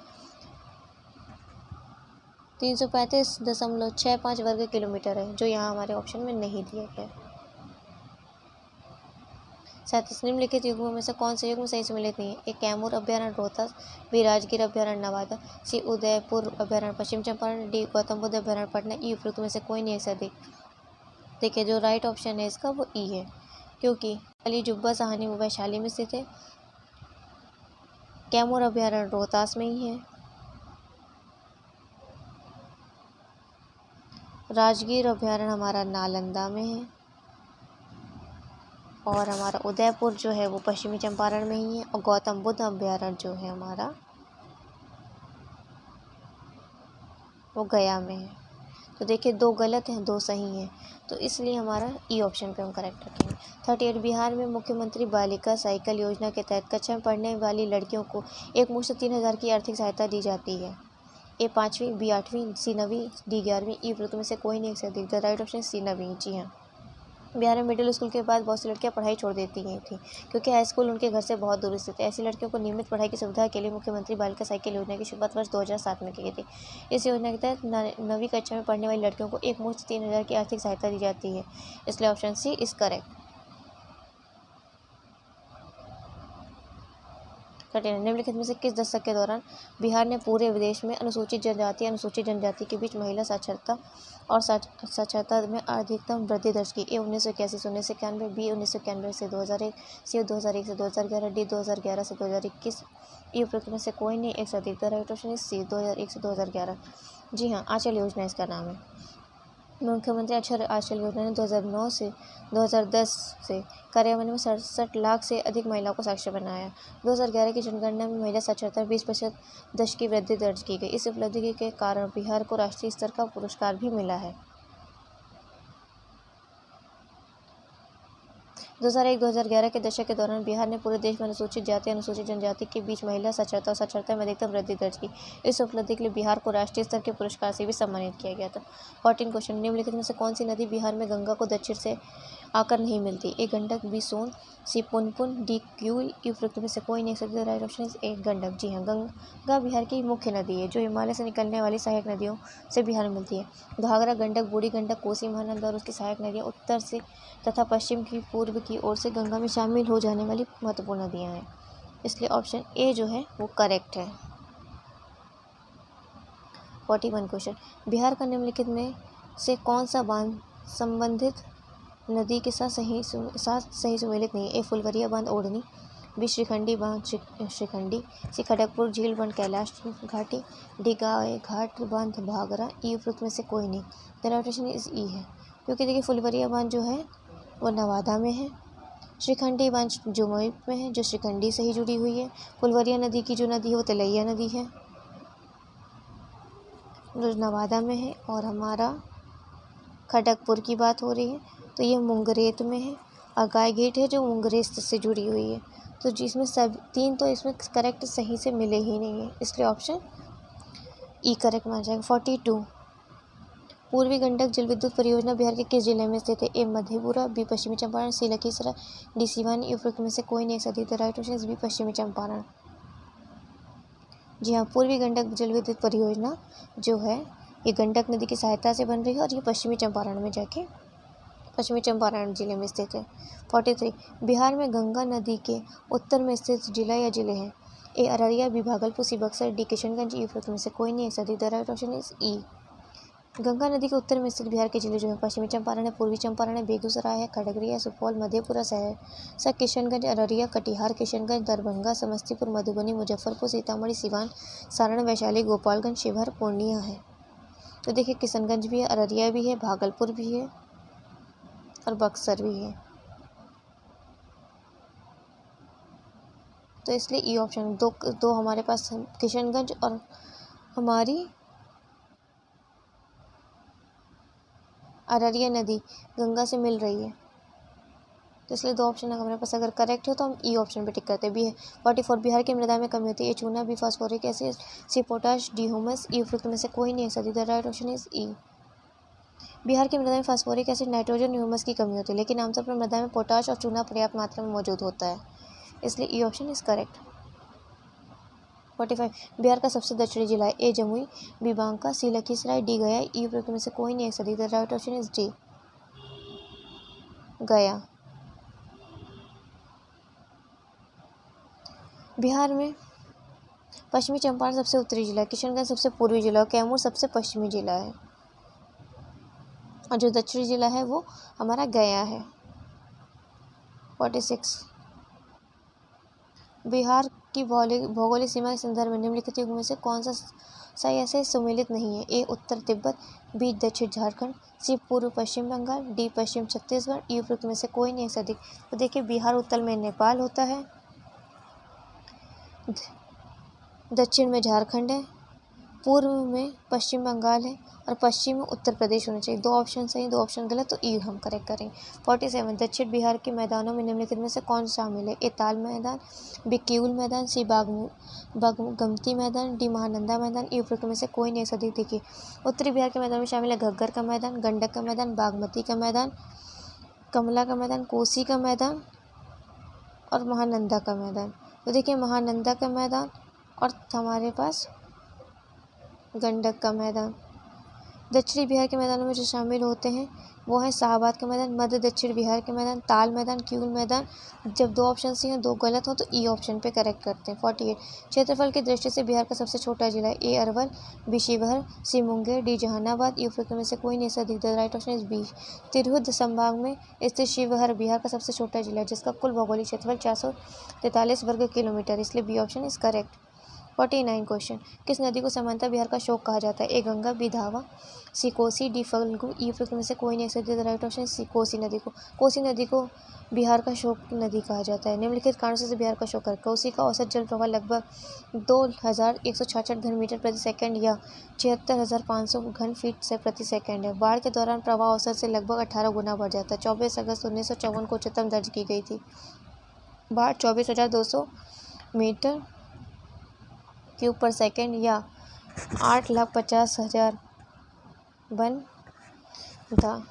335.65 वर्ग किलोमीटर है, जो यहाँ हमारे ऑप्शन में नहीं दिया गया। 37 निम्नलिखित युग्मों में से कौन से युग्म सही सम्मिलित नहीं है? ए कैमूर अभ्यारण्य रोहतास, बी राजगीर अभ्यारण्य नवादा, सी उदयपुर अभ्यारण्य पश्चिम चंपारण, डी गौतम बुद्ध अभ्यारण्य पटना, ई उपरोक्त में से कोई नहीं एक से अधिक। देखिए, जो राइट ऑप्शन है इसका वो ई है, क्योंकि अली जुब्बा साहनी वो वैशाली में स्थित है, कैमूर अभ्यारण्य रोहतास में ही है, राजगीर अभ्यारण्य हमारा नालंदा में है, और हमारा उदयपुर जो है वो पश्चिमी चंपारण में ही है, और गौतम बुद्ध अभ्यारण्य जो है हमारा वो गया में है। तो देखिए, 2 गलत हैं 2 सही हैं, तो इसलिए हमारा ई ऑप्शन पे हम करेक्ट रखेंगे। 38 बिहार में मुख्यमंत्री बालिका साइकिल योजना के तहत कक्षा में पढ़ने वाली लड़कियों को एक मुश्त 3000 की आर्थिक सहायता दी जाती है। ए 5वीं, बी 8वीं, सी 9वीं, डी 11वीं, ई उपरोक्त में से कोई नहीं एक से अधिक। द राइट ऑप्शन सी 9वीं। जी हाँ, बिहार में मिडिल स्कूल के बाद बहुत सी लड़कियां पढ़ाई छोड़ देती गई थी, क्योंकि हाई स्कूल उनके घर से बहुत दूर स्थित है। ऐसी लड़कियों को नियमित पढ़ाई की सुविधा के लिए मुख्यमंत्री बालिका साइकिल योजना की शुरुआत वर्ष 2007 में की गई थी। इस योजना के तहत 9वीं कक्षा में पढ़ने वाली लड़कियों को एक मुश्त 3000 की आर्थिक सहायता दी जाती है, इसलिए ऑप्शन सी इज करेक्ट। निम्नलिखित में से किस दशक के दौरान बिहार ने पूरे विदेश में अनुसूचित जनजाति के बीच महिला साक्षरता और साक्षरता में अधिकतम वृद्धि दर्ज की? ए 1981 से 1991, बी 1991 से 2001, सी 2001 से 2011, डी 2011 से 2021, ई उपरोक्त में से कोई नहीं एक से अधिक। राइट ऑप्शन इज सी 2001 से 2011। जी हाँ, आंचल योजना इसका नाम है। मुख्यमंत्री अक्षर आंचल योजना ने 2009 से 2010 से कार्यान्वयन में 67 लाख से अधिक महिलाओं को साक्षर बनाया। 2011 की जनगणना में महिला साक्षरता में 20% दश की वृद्धि दर्ज की गई। इस उपलब्धि के कारण बिहार को राष्ट्रीय स्तर का पुरस्कार भी मिला है। 2001-2011 के दशक के दौरान बिहार ने पूरे देश में अनुसूचित जाति अनुसूचित जनजाति के बीच महिला साक्षरता और साक्षरता में अधिकतम वृद्धि दर्ज की। इस उपलब्धि के लिए बिहार को राष्ट्रीय स्तर के पुरस्कार से भी सम्मानित किया गया था। 14 क्वेश्चन, निम्नलिखित में से कौन सी नदी बिहार में गंगा को दक्षिण से आकर नहीं मिलती? A Gandak, B Son, C Punpun, D Kiul, E उपरोक्त में से कोई नहीं सकता। Right option is A Gandak. जी हाँ, गंगा बिहार की मुख्य नदी है, जो हिमालय से निकलने वाली सहायक नदियों से बिहार में मिलती है। घाघरा, गंडक, बूढ़ी गंडक, कोसी, महानंदा और उसकी सहायक नदियाँ उत्तर से तथा पश्चिम की पूर्व की ओर से गंगा में शामिल हो जाने वाली महत्वपूर्ण नदियाँ हैं, इसलिए ऑप्शन ए जो है वो करेक्ट है। 41 क्वेश्चन, बिहार का निम्नलिखित में से कौन सा बांध संबंधित नदी के साथ सही सुमेलित नहीं है? ए फुलवरिया बांध ओढ़नी, बी श्रीखंडी बांध श्रीखंडी, सी खड़गपुर झील बांध कैलाश घाटी, डी गाय घाट बांध भागरा, ई उपरोक्त में से कोई नहीं। द राइट ऑप्शन इज ई है, क्योंकि देखिए फुलवरिया बांध जो है वो नवादा में है, श्रीखंडी बांध जमुई में है जो श्रीखंडी से ही जुड़ी हुई है, फुलवरिया नदी की जो नदी है वो तिलैया नदी है। जो नवादा में है, और हमारा खड़गपुर की बात हो रही है तो ये मुंगरेत में है, और गायघाट है जो मुंगरेत से जुड़ी हुई है। तो जिसमें सब 3 तो इसमें करेक्ट सही से मिले ही नहीं है, इसलिए ऑप्शन ई करेक्ट माना जाएगा। 42 पूर्वी गंडक जल विद्युत परियोजना बिहार के किस जिले में स्थित है? ए Madhepura, B Pashchimi Champaran, C Lakhisarai, D Siwan. उपरोक्त में से कोई नहीं सही the right option is B Pashchimi Champaran. जी हाँ, पूर्वी गंडक जल विद्युत परियोजना जो है ये गंडक नदी की सहायता से बन रही है और ये पश्चिमी चंपारण में जाके पश्चिमी चंपारण जिले में स्थित है। 43 बिहार में गंगा नदी के उत्तर में स्थित जिला या जिले हैं? ए अररिया, बी भागलपुर, सी बक्सर, डी किशनगंज। उपरोक्त में से कोई नहीं सही द राइट ऑप्शन इज ई। गंगा नदी के उत्तर में स्थित बिहार के जिले जो है पश्चिमी चंपारण है, पूर्वी चंपारण है, बेगूसराय है, खगड़िया, सुपौल, मधेपुरा, सहरसा, किशनगंज, अररिया, कटिहार, किशनगंज, दरभंगा, समस्तीपुर, मधुबनी, मुजफ्फरपुर, सीतामढ़ी, सिवान, सारण, वैशाली, गोपालगंज, शिवहर, पूर्णिया है। तो देखिए किशनगंज भी है, अररिया भी है, भागलपुर भी है और बक्सर भी है। तो इसलिए ई ऑप्शन दो हमारे पास किशनगंज और हमारी अररिया नदी गंगा से मिल रही है, तो इसलिए 2 ऑप्शन हमारे पास अगर करेक्ट हो तो हम ई ऑप्शन पे टिक करते हैं। बी है 44 बिहार की मृदा में कमी होती है? ए चूना, बी फास्फोरिक एसिड, सी पोटाश, डी ह्यूमस। ई उपरोक्त में से कोई नहीं सही द राइट ऑप्शन इज ई। बिहार की मृदा में फास्फोरिक एसिड, नाइट्रोजन, ह्यूमस की कमी होती है, लेकिन आमतौर पर मृदा में पोटाश और चूना पर्याप्त मात्रा में मौजूद होता है, इसलिए E option is correct. 45 Bihar का सबसे दक्षिणी जिला है? ए जमुई, बी बांका, सी लखीसराय, डी गया। ई उपरोक्त में से कोई नहीं सही the right option is D गया। बिहार में पश्चिमी चंपारण सबसे उत्तरी जिला है, किशनगंज सबसे पूर्वी जिला और कैमूर सबसे पश्चिमी जिला है, और जो दक्षिणी जिला है वो हमारा गया है। 46 बिहार की भौगोलिक सीमा के संदर्भ में निम्नलिखित युग में से कौन सा ऐसे सम्मिलित नहीं है? ए उत्तर तिब्बत, बी दक्षिण झारखंड, सी पूर्व पश्चिम बंगाल, डी पश्चिम छत्तीसगढ़। ई उपरोक्त में से कोई नहीं सही। तो देखिए बिहार उत्तर में नेपाल होता है, दक्षिण में झारखंड है, पूर्व में पश्चिम बंगाल है और पश्चिम में उत्तर प्रदेश होना चाहिए। 2 ऑप्शन सही, 2 ऑप्शन गलत, तो ई हम करेक्ट करेंगे। 47 दक्षिण बिहार के मैदानों में निम्नलिखित में से कौन शामिल है? ए ताल मैदान, बी किऊल मैदान, सी बागमती मैदान, डी महानंदा मैदान। ई उपरोक्त में से कोई नहीं सही। देखिए उत्तरी बिहार के मैदान में शामिल है घग्गर का मैदान, गंडक का मैदान, बागमती का मैदान, कमला का मैदान, कोसी का मैदान और महानंदा का मैदान। तो देखिए महानंदा का मैदान और हमारे पास गंडक का मैदान। दक्षिणी बिहार के मैदानों में जो शामिल होते हैं वो है शाहबाद का मैदान, मध्य दक्षिण बिहार के मैदान, ताल मैदान, किऊल मैदान। जब 2 ऑप्शन सी हैं 2 गलत हो तो ई ऑप्शन पे करेक्ट करते हैं। 48 क्षेत्रफल की दृष्टि से बिहार का सबसे छोटा जिला है? A Arwal, B Sheohar, C Munger, D Jehanabad. E उपरोक्त में से कोई नहीं सही। The right option is B. Tirhut संभाग में स्थित शिवहर बिहार का सबसे छोटा जिला है जिसका कुल भौगोलिक क्षेत्रफल 443 वर्ग किलोमीटर, इसलिए B option is correct. 49 question किस नदी को समांतर बिहार का शोक कहा जाता है? ए Ganga, B Dhawa, C Kosi, D Phalgu. E उपरोक्त में से कोई नहीं सही। The right option C Kosi नदी को बिहार का शोक नदी कहा जाता है। निम्नलिखित कारणों से बिहार का शोक है। कोसी का औसत जल प्रवाह लगभग 2166 घन मीटर प्रति सेकंड या 76,500 घन फीट से प्रति सेकंड है। बाढ़ के दौरान प्रवाह औसत से लगभग 18 गुना बढ़ जाता है। 24 अगस्त 1954 को उच्चतम दर्ज की गई थी। बाढ़ 24,200 मीटर क्यूब पर सेकेंड या 8,50,000 बन था।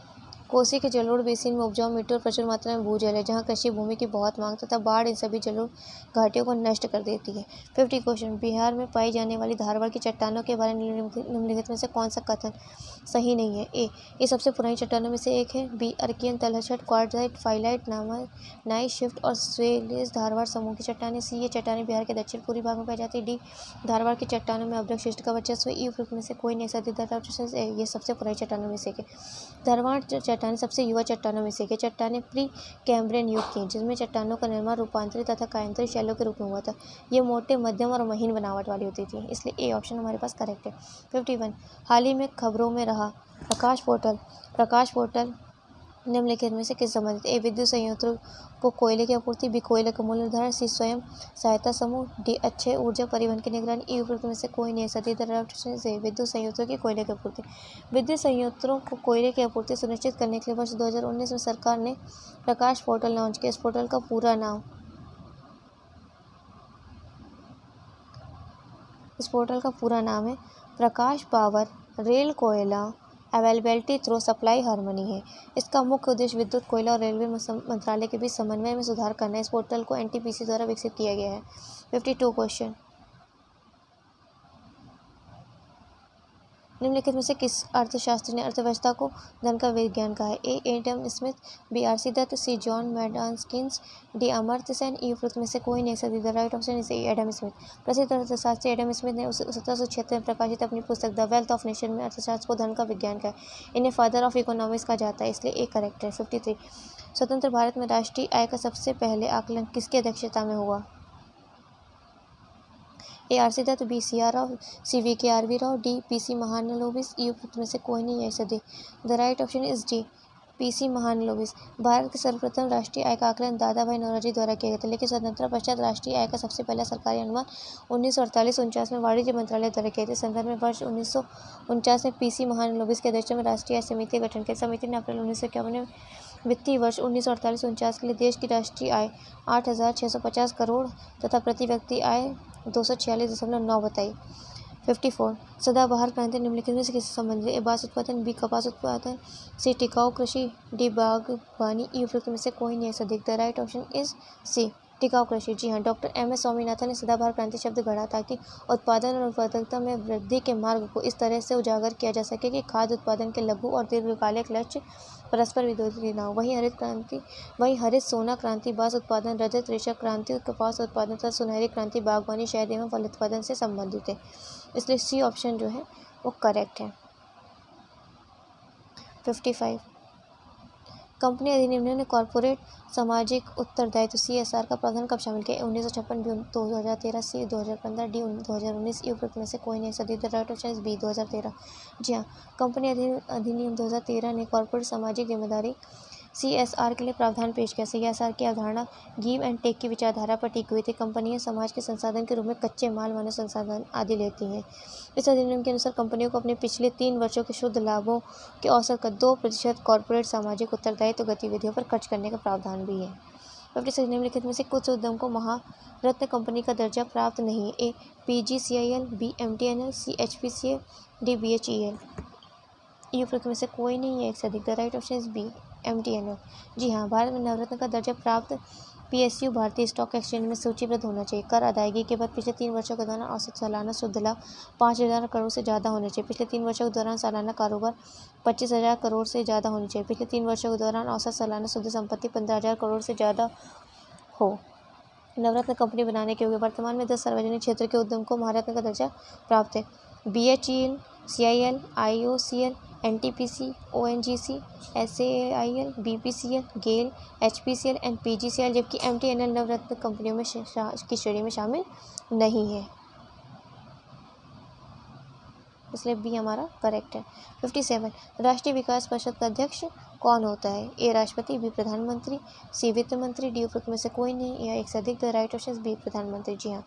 कोसी के जलोढ़ बेसिन में उपजाऊ मिट्टी और प्रचुर मात्रा में भूजल है जहाँ कृषि भूमि की बहुत मांग तथा बाढ़ इन सभी जलोढ़ घाटियों को नष्ट कर देती है। 50 क्वेश्चन बिहार में पाई जाने वाली धारवाड़ की चट्टानों के बारे में निम्नलिखित में से कौन सा कथन सही नहीं है? ए ये सबसे पुरानी चट्टानों में से एक है, बी अर्कियन, तलछट, क्वार्टजाइट, फाइलाइट, नाइस शिफ्ट और स्वेलिस धारवाड़ समूह की चट्टानें। सी ये चट्टानें बिहार के दक्षिण पूर्वी भाग में पाई जाती है। डी धारवाड़ की चट्टानों में अभ्रक शिष्ट का वर्चस्व। ई उपरोक्त में से कोई नहीं सही। ये सबसे पुरानी चट्टानों में से एक है। धारवाड़ चट्टानें सबसे युवा चट्टानों में से एक है। चट्टानें प्री कैम्ब्रियन युग की हैं जिसमें चट्टानों का निर्माण रूपांतरित तथा कायांतरित शैलों के रूप में हुआ था। ये मोटे, मध्यम और महीन बनावट वाली होती थी, इसलिए ए ऑप्शन हमारे पास करेक्ट है। 51 हाल ही में खबरों में रहा प्रकाश पोर्टल निम्नलिखित में से किस संबंधित? ए विद्युत संयंत्रों को कोयले की आपूर्ति, बी कोयले का मूल्य निर्धारण, सी स्वयं सहायता समूह, डी अच्छे ऊर्जा परिवहन की निगरानी, ई उपरोक्त में से कोई नहीं। सदी से विद्युत संयंत्रों की कोयले की आपूर्ति। विद्युत संयंत्रों को कोयले की आपूर्ति सुनिश्चित करने के लिए वर्ष 2019 में सरकार ने प्रकाश पोर्टल लॉन्च किया। इस पोर्टल का पूरा नाम है प्रकाश पावर रेल कोयला अवेलेबिलिटी थ्रू सप्लाई हार्मनी है। इसका मुख्य उद्देश्य विद्युत, कोयला और रेलवे मंत्रालय के बीच समन्वय में सुधार करना है। इस पोर्टल को एनटीपीसी द्वारा विकसित किया गया है। 52 क्वेश्चन। निम्नलिखित में से किस अर्थशास्त्री ने अर्थव्यवस्था को धन का विज्ञान कहा है? A Adam Smith, B RC. Dutt, C John Maynard Keynes, D Amartya Sen, E उपरोक्त में से कोई नहीं। सदी the right option is A Adam Smith. प्रसिद्ध अर्थशास्त्री एडम स्मिथ ने 1776 में प्रकाशित अपनी पुस्तक द वेल्थ ऑफ नेशन में अर्थशास्त्र को धन का विज्ञान कहा है। इन्हें फादर ऑफ इकोनॉमिक्स कहा जाता है, इसलिए ए करेक्ट है। 53 स्वतंत्र भारत में राष्ट्रीय आय का सबसे पहले आकलन किसकी अध्यक्षता में हुआ? A RC. Dutt, B CR. Rao, C VK. RV. Rao, D PC. Mahalanobis. E उपरोक्त में से कोई नहीं है। सदी the right option is D PC. Mahalanobis. Bharat के सर्वप्रथम राष्ट्रीय आय का आकलन दादा भाई नौरोजी द्वारा किया गया था, लेकिन स्वतंत्रता पश्चात राष्ट्रीय आय का सबसे पहला सरकारी अनुमान 1948-49 में वाणिज्य मंत्रालय द्वारा किया था। संदर्भ में वर्ष 1949 में पी.सी. महालनोबिस की अध्यक्षता में राष्ट्रीय आय समिति का गठन किया। समिति ने अप्रैल 1951 में वित्तीय वर्ष 1948-49 के लिए देश की राष्ट्रीय आय 8,650 करोड़ तथा प्रति व्यक्ति आय 246.9 बताई। 54 सदाबहार क्रांति निम्नलिखित में से किससे संबंधित है? ए बांस उत्पादन, बी कपास उत्पादन, सी टिकाऊ कृषि, डी बागवानी। ई उपरोक्त में से कोई नहीं है। सदी the right option is C टिकाऊ कृषि। जी हाँ, डॉक्टर एम.एस. स्वामीनाथन ने सदाबहार क्रांति शब्द गढ़ा ताकि उत्पादन और उत्पादकता में वृद्धि के मार्ग को इस तरह से उजागर किया जा सके कि खाद्य उत्पादन के लघु और दीर्घकालिक लक्ष्य परस्पर विरोधी न हो। वहीं हरित सोना क्रांति बांस उत्पादन, रजत रेशा क्रांति कपास उत्पादन तथा सुनहरी क्रांति बागवानी, शहद एवं फल उत्पादन से संबंधित है, इसलिए सी ऑप्शन जो है वो करेक्ट है। 55 कंपनी अधिनियम ने कॉर्पोरेट सामाजिक उत्तरदायित्व CSR का प्रावधान कब शामिल किया? 1956, बी 2013, सी 2015, डी 2019। ई उपरोक्त में से कोई नहीं। सदी the right option is B 2013। जी हाँ, कंपनी अधिनियम 2013 ने कॉर्पोरेट सामाजिक जिम्मेदारी CSR के लिए प्रावधान पेश किया। CSR की अवधारणा गिव एंड टेक की विचारधारा पर टिकी हुई थी। कंपनियां समाज के संसाधन के रूप में कच्चे माल, मानव संसाधन आदि लेती हैं। इस अधिनियम के अनुसार कंपनियों को अपने पिछले 3 वर्षों के शुद्ध लाभों के औसत का 2% कॉर्पोरेट सामाजिक उत्तरदायित्व गतिविधियों पर खर्च करने का प्रावधान भी है। तो निम्नलिखित में से कुछ उद्यम को महारत्न कंपनी का दर्जा प्राप्त नहीं है? A PGCIL, B MTNL, C HPCL, D BHEL। E उपरोक्त में से कोई नहीं है। एक से अधिक। The right option is B MTNL। जी हाँ, भारत में नवरत्न का दर्जा प्राप्त PSU भारतीय स्टॉक एक्सचेंज में सूचीबद्ध होना चाहिए। कर अदायगी के बाद पिछले 3 वर्षों के दौरान औसत सालाना शुद्ध लाभ 5,000 करोड़ से ज़्यादा होने चाहिए। पिछले 3 वर्षों के दौरान सालाना कारोबार 25,000 करोड़ से ज़्यादा होनी चाहिए। पिछले 3 वर्षों के दौरान औसत सालाना शुद्ध संपत्ति 15,000 करोड़ से ज़्यादा हो। नवरत्न कंपनी बनाने के लिए वर्तमान में 10 सार्वजनिक क्षेत्र के उद्यम को महारत्न का दर्जा प्राप्त है। BHEL, CIL, IOCL, NTPC, ONGC, SAIL, BPCL, GAIL, HPCL and PGCL, जबकि MTNL नवरत्न कंपनियों में की श्रेणी में शामिल नहीं है, इसलिए बी हमारा करेक्ट है। 57 राष्ट्रीय विकास परिषद का अध्यक्ष कौन होता है? ए राष्ट्रपति, बी प्रधानमंत्री, सी वित्त मंत्री, डी उपरोक्त में से कोई नहीं या एक से अधिक। द राइट ऑप्शन बी प्रधानमंत्री। जी हाँ,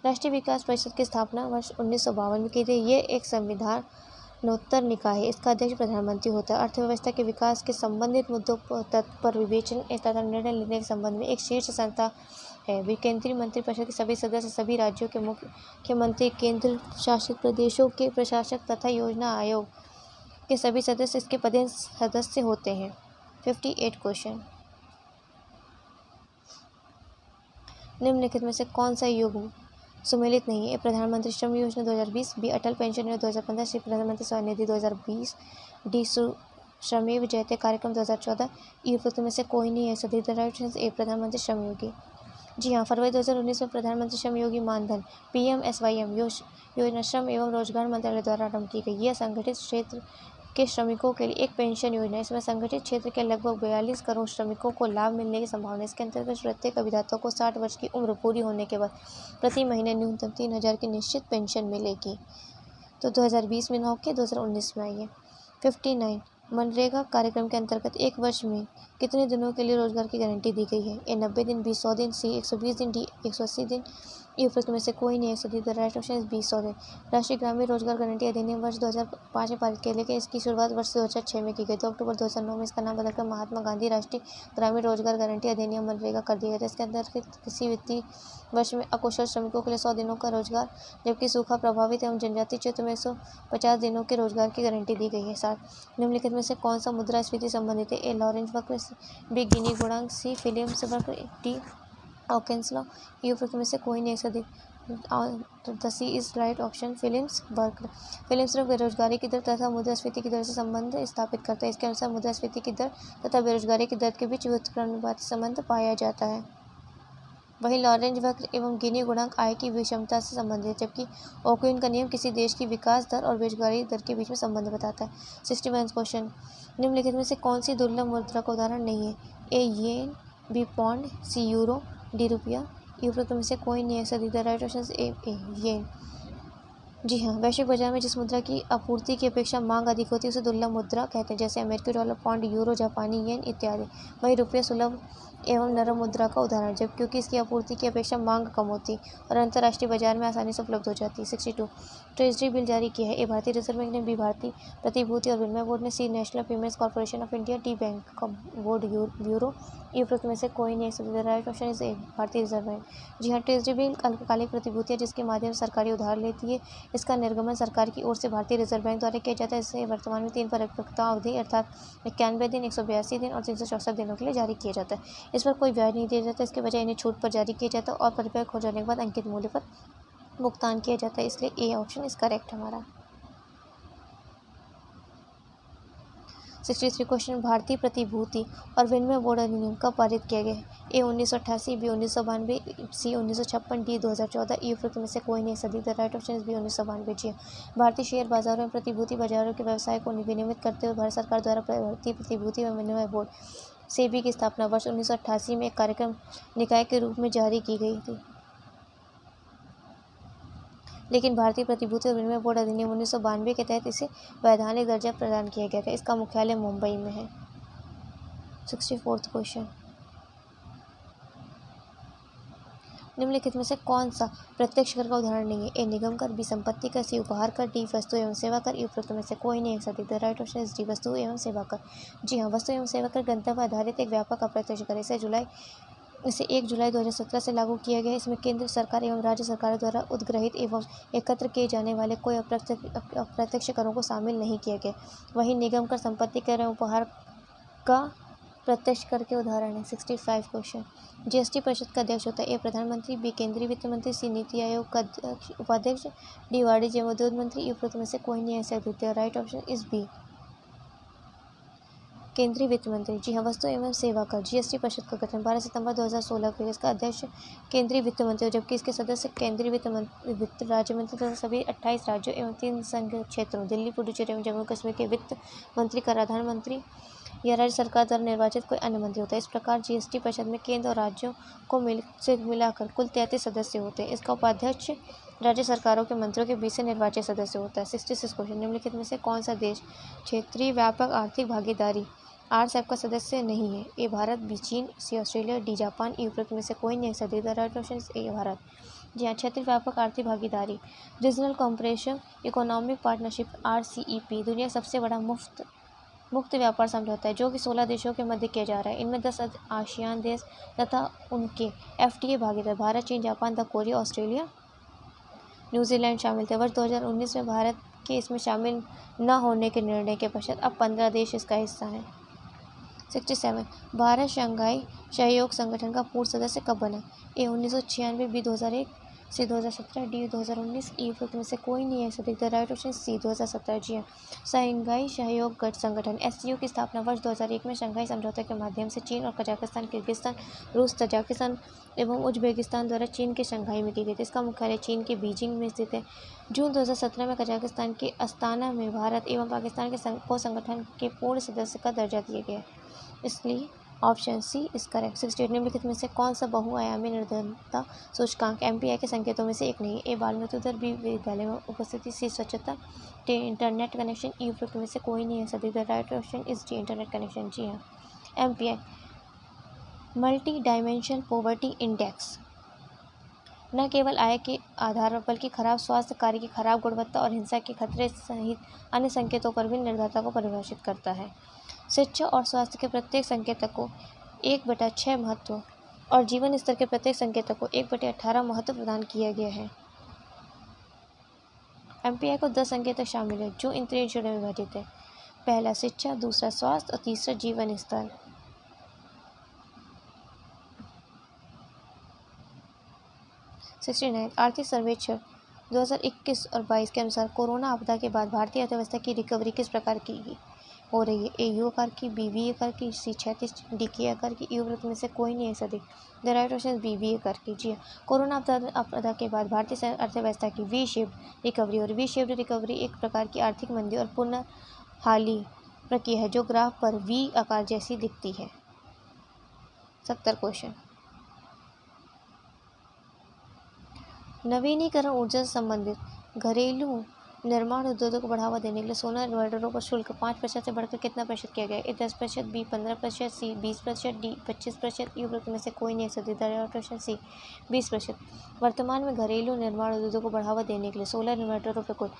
राष्ट्रीय विकास परिषद की स्थापना वर्ष 1952 में की थी। ये एक संविधानोत्तर निकाय है। इसका अध्यक्ष प्रधानमंत्री होता है। अर्थव्यवस्था के विकास के संबंधित मुद्दों पर विवेचन तथा निर्णय लेने के संबंध में एक शीर्ष संस्था है। केंद्रीय मंत्रिपरिषद के सभी सदस्य सभी राज्यों के मुख्यमंत्री, केंद्र शासित प्रदेशों के प्रशासक तथा योजना आयोग के सभी सदस्य इसके पदेन सदस्य होते हैं। 58 क्वेश्चन। निम्नलिखित में से कौन सा युग सुमेलित नहीं है? प्रधानमंत्री श्रम योजना 2020, बी अटल पेंशन योजना 2015, सी प्रधानमंत्री स्वनिधि 2020, डी श्रमेव जयते कार्यक्रम 2014। ई उपरोक्त में से कोई नहीं है। सदी द राइट ऑप्शन ए प्रधानमंत्री श्रम योगी। जी हाँ, फरवरी 2019 में प्रधानमंत्री श्रम योगी मानधन PMSYM योजना श्रम एवं रोजगार मंत्रालय द्वारा आरंभ की गई। यह संगठित क्षेत्र के श्रमिकों के लिए एक पेंशन योजना है। इसमें संगठित क्षेत्र के लगभग 42 करोड़ श्रमिकों को लाभ मिलने की संभावना है। इसके अंतर्गत प्रत्येक अभिदाता को 60 वर्ष की उम्र पूरी होने के बाद प्रति महीने न्यूनतम 3,000 की निश्चित पेंशन मिलेगी। तो 2020 में ना होकर 2019 में आई है। 59 मनरेगा कार्यक्रम के अंतर्गत एक वर्ष में कितने दिनों के लिए रोजगार की गारंटी दी गई है? ए 90 दिन, बी 100 दिन, सी 120 दिन, डी 180 दिन। ये उपरोक्त में से कोई नहीं है सदी। The right option is B 100 दिन। राष्ट्रीय ग्रामीण रोजगार गारंटी अधिनियम वर्ष 2005 में पारित किया, लेकिन इसकी शुरुआत वर्ष 2006 में की गई। 2 अक्टूबर 2009 में इसका नाम बदलकर महात्मा गांधी राष्ट्रीय ग्रामीण रोजगार गारंटी अधिनियम मनरेगा कर दिया गया था। इसके अंतर्गत किसी वित्तीय वर्ष में अकुशल श्रमिकों के लिए 100 दिनों का रोजगार, जबकि सूखा प्रभावित एवं जनजातीय क्षेत्र में 150 दिनों के रोजगार की गारंटी दी गई है। 7 निम्नलिखित में से कौन सा मुद्रास्फीति संबंधित है? ए लॉरेंज वक्र, बी गिनी गुणांक, सी फिलिप्स वक्र, डी हॉकिंस लॉ। ये उपरोक्त में से कोई नहीं अधिक। The C is right option, Phillips वक्र। फिलिप्स वक्र बेरोजगारी की दर तथा मुद्रास्फीति की दर से संबंध स्थापित करता है। इसके अनुसार मुद्रास्फीति की दर तथा बेरोजगारी की दर के बीच व्युत्क्रमानुपाती संबंध पाया जाता है। वहीं लॉरेंज वक्र एवं गिनी गुणांक आय की विषमता से संबंधित है, जबकि ओकुइन का नियम किसी देश की विकास दर और बेरोजगारी दर के बीच में संबंध बताता है। 61 क्वेश्चन, निम्नलिखित में से कौन सी दुर्लभ मुद्रा का उदाहरण नहीं है? ए येन, बी पौंड, सी यूरो, डी रुपया। उपरोक्त में से कोई नहीं है सदी। द राइट ऑप्शन ए येन। जी हाँ, वैश्विक बाजार में जिस मुद्रा की आपूर्ति की अपेक्षा मांग अधिक होती है उसे दुर्लभ मुद्रा कहते हैं, जैसे अमेरिकी डॉलर, पौंड, यूरो, जापानी येन इत्यादि। वही रुपया सुलभ एवं नरम मुद्रा का उदाहरण, जब क्योंकि इसकी आपूर्ति की अपेक्षा मांग कम होती और अंतर्राष्ट्रीय बाजार में आसानी से उपलब्ध हो जाती है। 62 ट्रेजरी बिल जारी किया है? ए भारतीय रिजर्व बैंक ने, बी भारतीय प्रतिभूति और विनिमय बोर्ड ने, C National Payments Corporation of India, D bank का बोर्ड ब्यूरो। ये उपरोक्त में से कोई नहीं है। राइट ऑप्शन इज ए भारतीय रिजर्व बैंक। जी हाँ, ट्रेजरी बिल अल्पकालिक प्रतिभूति है जिसके माध्यम से सरकारी उधार लेती है। इसका निर्गमन सरकार की ओर से भारतीय रिजर्व बैंक द्वारा किया जाता है। इसे वर्तमान में 3 परिपक्वता अवधि अर्थात 91 दिन, 182 दिन और 364 दिनों के लिए जारी किया जाता है। इस पर कोई ब्याज नहीं दिया जाता, इसके बजाय इन्हें छूट पर जारी किया जाता है और परिपक्व हो जाने के बाद अंकित मूल्य पर भुगतान किया जाता है। इसलिए ए ऑप्शन इज करेक्ट हमारा। 63 क्वेश्चन, भारतीय प्रतिभूति और विनिमय बोर्ड अधिनियम कब पारित किया गया है? ए 1988, बी 1992, सी 1956, डी 2014। ई उपरोक्त में से कोई नहीं सदी। The right option is B 1992। जी, भारतीय शेयर बाजारों में प्रतिभूति बाजारों के व्यवसाय को विनियमित करते हुए भारत सरकार द्वारा भारतीय प्रतिभूति व विनिमय बोर्ड सेबी की स्थापना वर्ष 1988 में एक कार्यक्रम निकाय के रूप में जारी की गई थी, लेकिन भारतीय प्रतिभूति और विनिमय बोर्ड अधिनियम 1992 के तहत इसे वैधानिक दर्जा प्रदान किया गया था। इसका मुख्यालय मुंबई में है। 64 क्वेश्चन, निम्नलिखित में से कौन सा प्रत्यक्ष कर का उदाहरण नहीं है? ए निगम कर, बी संपत्ति कर, सी उपहार कर, डी वस्तु एवं सेवा कर। ई उपरोक्त में से कोई नहीं है। The right option is D वस्तु एवं सेवा कर। जी हाँ, वस्तु एवं सेवा कर गंतव्य आधारित एक व्यापक अप्रत्यक्ष कर। इसे 1 जुलाई 2017 से लागू किया गया। इसमें केंद्र सरकार एवं राज्य सरकारों द्वारा उद्ग्रहित एवं एकत्र किए जाने वाले कोई अप्रत्यक्ष करों को शामिल नहीं किया गया। वहीं निगम कर, संपत्ति कर एवं उपहार का प्रत्यक्ष कर के उदाहरण है। 65 क्वेश्चन, जीएसटी परिषद का अध्यक्ष होता है? ए प्रधानमंत्री, बी केंद्रीय वित्त मंत्री, सी नीति आयोग का उपाध्यक्ष, डी वाणिज्य एवं उद्योग मंत्री। उपरोक्त में से कोई नहीं है। राइट ऑप्शन इज बी केंद्रीय वित्त मंत्री। जी हाँ, वस्तु एवं सेवा कर जीएसटी परिषद का गठन 12 सितंबर 2016 को। इसका अध्यक्ष केंद्रीय वित्त मंत्री, जबकि इसके सदस्य केंद्रीय वित्त राज्य मंत्री तथा सभी 28 राज्यों एवं 3 संघ क्षेत्रों दिल्ली, पुडुचेरी एवं जम्मू कश्मीर के वित्त मंत्री, कराधान मंत्री या राज्य सरकार द्वारा निर्वाचित कोई अन्य मंत्री होता है। इस प्रकार जीएसटी परिषद में केंद्र और राज्यों को मिलाकर कुल 33 सदस्य होते हैं। इसका उपाध्यक्ष राज्य सरकारों के मंत्रियों के बीच से निर्वाचित सदस्य होता है। 66 क्वेश्चन, निम्नलिखित में से कौन सा देश क्षेत्रीय व्यापक आर्थिक भागीदारी RCEP का सदस्य नहीं है? ए भारत, बी चीन, C Australia, D Japan. E उपरोक्त में से कोई नहीं है। The right option is A Bharat. जी हाँ, क्षेत्रीय व्यापक आर्थिक भागीदारी regional cooperation economic partnership RCEP दुनिया का सबसे बड़ा मुक्त व्यापार समझौता है, जो कि 16 देशों के मध्य किया जा रहा है। इनमें 10 आसियान देश तथा उनके FTA भागीदार भारत, चीन, Japan, the Korea, Australia, New Zealand शामिल थे। वर्ष 2019 में भारत के इसमें शामिल न होने के निर्णय के पश्चात अब 15 देश इसका हिस्सा हैं। 67 भारत शंघाई सहयोग संगठन का पूर्व सदस्य कब बना? ए 1996, बी 2001, सी 2017, डी 2019। ई उपरोक्त में से कोई नहीं है। The right option C 2017। जी हाँ, शंघाई सहयोग संगठन SCO की स्थापना वर्ष 2001 में शंघाई समझौते के माध्यम से चीन और कजाकिस्तान, किर्गिस्तान, रूस, तजाकिस्तान एवं उज्बेकिस्तान द्वारा चीन के शंघाई में की गई थी। इसका मुख्यालय चीन के बीजिंग में स्थित है। जून 2017 में कजाकिस्तान के अस्ताना में भारत एवं पाकिस्तान को संगठन के पूर्ण सदस्य का दर्जा दिया गया। इसलिए ऑप्शन सी इज करेक्ट। 68 निम्नलिखित में से कौन सा बहुआयामी निर्धनता सूचकांक MPI के संकेतों में से एक नहीं है? ए बाल मृत्यु दर, बी विद्यालय में उपस्थिति, सी स्वच्छता, डी इंटरनेट कनेक्शन, ई उपरोक्त में से कोई नहीं है सदी। The right option is D internet connection. जी हाँ, MPI multi dimensional poverty index न केवल आय के आधार पर बल्कि खराब स्वास्थ्य, कार्य की खराब गुणवत्ता और हिंसा के खतरे सहित अन्य संकेतों पर भी निर्भरता को परिभाषित करता है। शिक्षा और स्वास्थ्य के प्रत्येक संकेतक को 1/6 महत्व और जीवन स्तर के प्रत्येक संकेतक को 1/18 महत्व प्रदान किया गया है। MPI को 10 संकेतक शामिल है जो इन 3 श्रेणियों में विभाजित है। पहला शिक्षा, दूसरा स्वास्थ्य और तीसरा जीवन स्तर। 69 आर्थिक सर्वेक्षण 2021 और 22 के अनुसार कोरोना आपदा के बाद भारतीय अर्थव्यवस्था की रिकवरी किस प्रकार की हो रही है? ए यू आकार की, बी वी आकार की, सी क्षैतिज, डी के आकार की, ई वृत्त में से कोई नहीं है सदी। The right option B V आकार की। जी हाँ, कोरोना आपदा के बाद भारतीय अर्थव्यवस्था की वी शेप्ड रिकवरी और वी शेप्ड रिकवरी एक प्रकार की आर्थिक मंदी और पुनर्हाली प्रक्रिया है जो ग्राफ पर वी आकार जैसी दिखती है। 70 क्वेश्चन। नवीनीकरण ऊर्जा से संबंधित घरेलू निर्माण उद्योगों को बढ़ावा देने के लिए सोलर इन्वर्टरों पर शुल्क 5% से बढ़कर कितना प्रतिशत किया गया? ए 10%, बी 15%, सी 20%, डी 25%, ई वृत्त में से कोई नहीं है सदी। The right option C 20%। वर्तमान में घरेलू निर्माण उद्योगों को बढ़ावा देने के लिए सोलर इन्वर्टरों पर कुल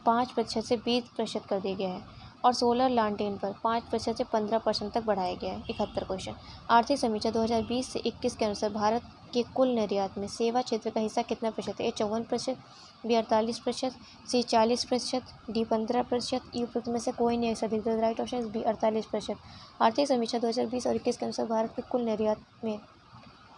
5% से 20% कर दिया गया है और सोलर लालटेन पर 5% से 15% तक बढ़ाया गया है। 71 क्वेश्चन। आर्थिक समीक्षा 2020 से 21 के अनुसार भारत के कुल निर्यात में सेवा क्षेत्र का हिस्सा कितना प्रतिशत है? ए 54%, बी 48%, सी 40%, डी 15%, ई उपरोक्त में से कोई नहीं है सदी। The right option is B 48%। आर्थिक समीक्षा 2020 और 21 के अनुसार भारत के कुल निर्यात में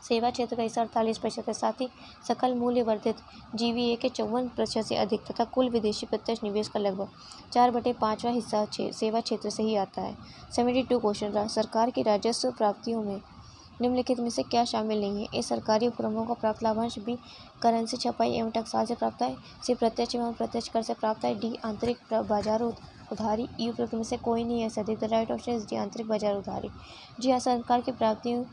सेवा क्षेत्र का हिस्सा 48% है। साथ ही सकल मूल्य वर्धित GVA के 54% से अधिक तथा कुल विदेशी प्रत्यक्ष निवेश का लगभग 4/5वां हिस्सा सेवा क्षेत्र से ही आता है। 72 क्वेश्चन। सरकार की राजस्व प्राप्तियों में निम्नलिखित में से क्या शामिल नहीं है? ए सरकारी उपक्रमों का प्राप्त लाभांश, बी करेंसी छपाई एवं टकसाल से प्राप्त है, सी प्रत्यक्ष एवं प्रत्यक्ष कर से प्राप्त है, डी आंतरिक बाजार उधारी, ई उपरोक्त में से कोई नहीं है सदी। The right option is D आंतरिक बाजार उधारी। जी हाँ, सरकार की प्राप्तियों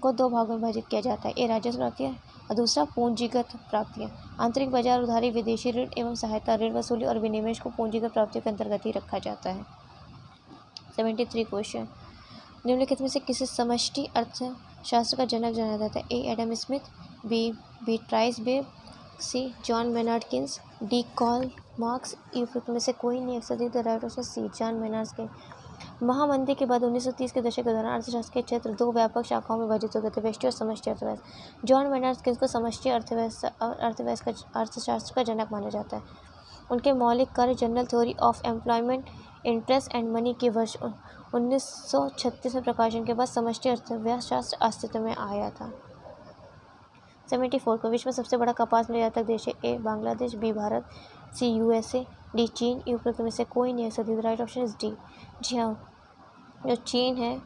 को 2 भागों में विभाजित किया जाता है। ए राजस्व प्राप्तियाँ और दूसरा पूंजीगत प्राप्तियाँ। आंतरिक बाजार उधारी विदेशी ऋण एवं सहायता, ऋण वसूली और विनिवेश को पूंजीगत प्राप्तियों के अंतर्गत ही रखा जाता है। 73 क्वेश्चन। निम्नलिखित में से किसे समष्टि अर्थशास्त्र का जनक जाना जाता है? ए एडम स्मिथ, बी ट्राइस बेब, C John Maynard Keynes, D Karl Marx, E उपरोक्त में से कोई नहीं है सदी। The right option C John Maynard Keynes. महामंदी के बाद 1930 के दशक के दौरान अर्थशास्त्र के क्षेत्र 2 व्यापक शाखाओं में विभाजित हो गए थे, व्यष्टि और समष्टि अर्थव्यवस्था। जॉन मेनार्ड किन्स को समष्टि अर्थशास्त्र का जनक माना जाता है। उनके मौलिक कार्य general theory of employment, interest and money के वर्ष 1936 में प्रकाशन के बाद समष्टि अर्थशास्त्र अस्तित्व में आया था। 74 को विश्व में सबसे बड़ा कपास निर्यातक देश है? A Bangladesh, B Bharat, C USA, D चीन, ई उपरोक्त में से कोई नहीं है सदी। The right option is D. जी हाँ, जो चीन है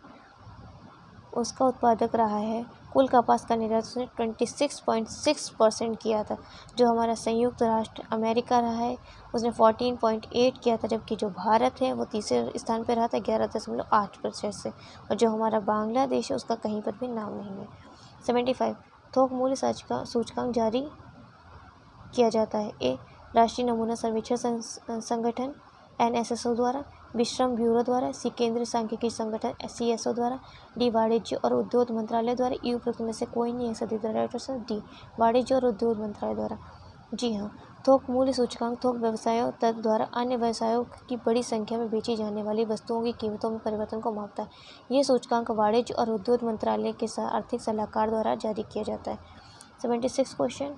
उसका उत्पादक रहा है। कुल कपास का निर्यात उसने 26.6% किया था। जो हमारा संयुक्त राष्ट्र अमेरिका रहा है उसने 14.8 किया था, जबकि जो भारत है वो तीसरे स्थान पर रहा था 11.8% से। और जो हमारा बांग्लादेश है उसका कहीं पर भी नाम नहीं है। 75 थोक मूल्य सूचकांक जारी किया जाता है? ए राष्ट्रीय नमूना सर्वेक्षण संगठन NSSO द्वारा, बी श्रम ब्यूरो द्वारा, सी केंद्रीय सांख्यिकी संगठन CSO द्वारा, डी वाणिज्य और उद्योग मंत्रालय द्वारा, ई उपरोक्त में से कोई नहीं है सदी। द राइट ऑप्शन डी वाणिज्य और उद्योग मंत्रालय द्वारा। जी हाँ, थोक मूल्य सूचकांक थोक व्यवसायों द्वारा अन्य व्यवसायों की बड़ी संख्या में बेची जाने वाली वस्तुओं की कीमतों में परिवर्तन को मापता है। ये सूचकांक वाणिज्य और उद्योग मंत्रालय के आर्थिक सलाहकार द्वारा जारी किया जाता है। 76 क्वेश्चन।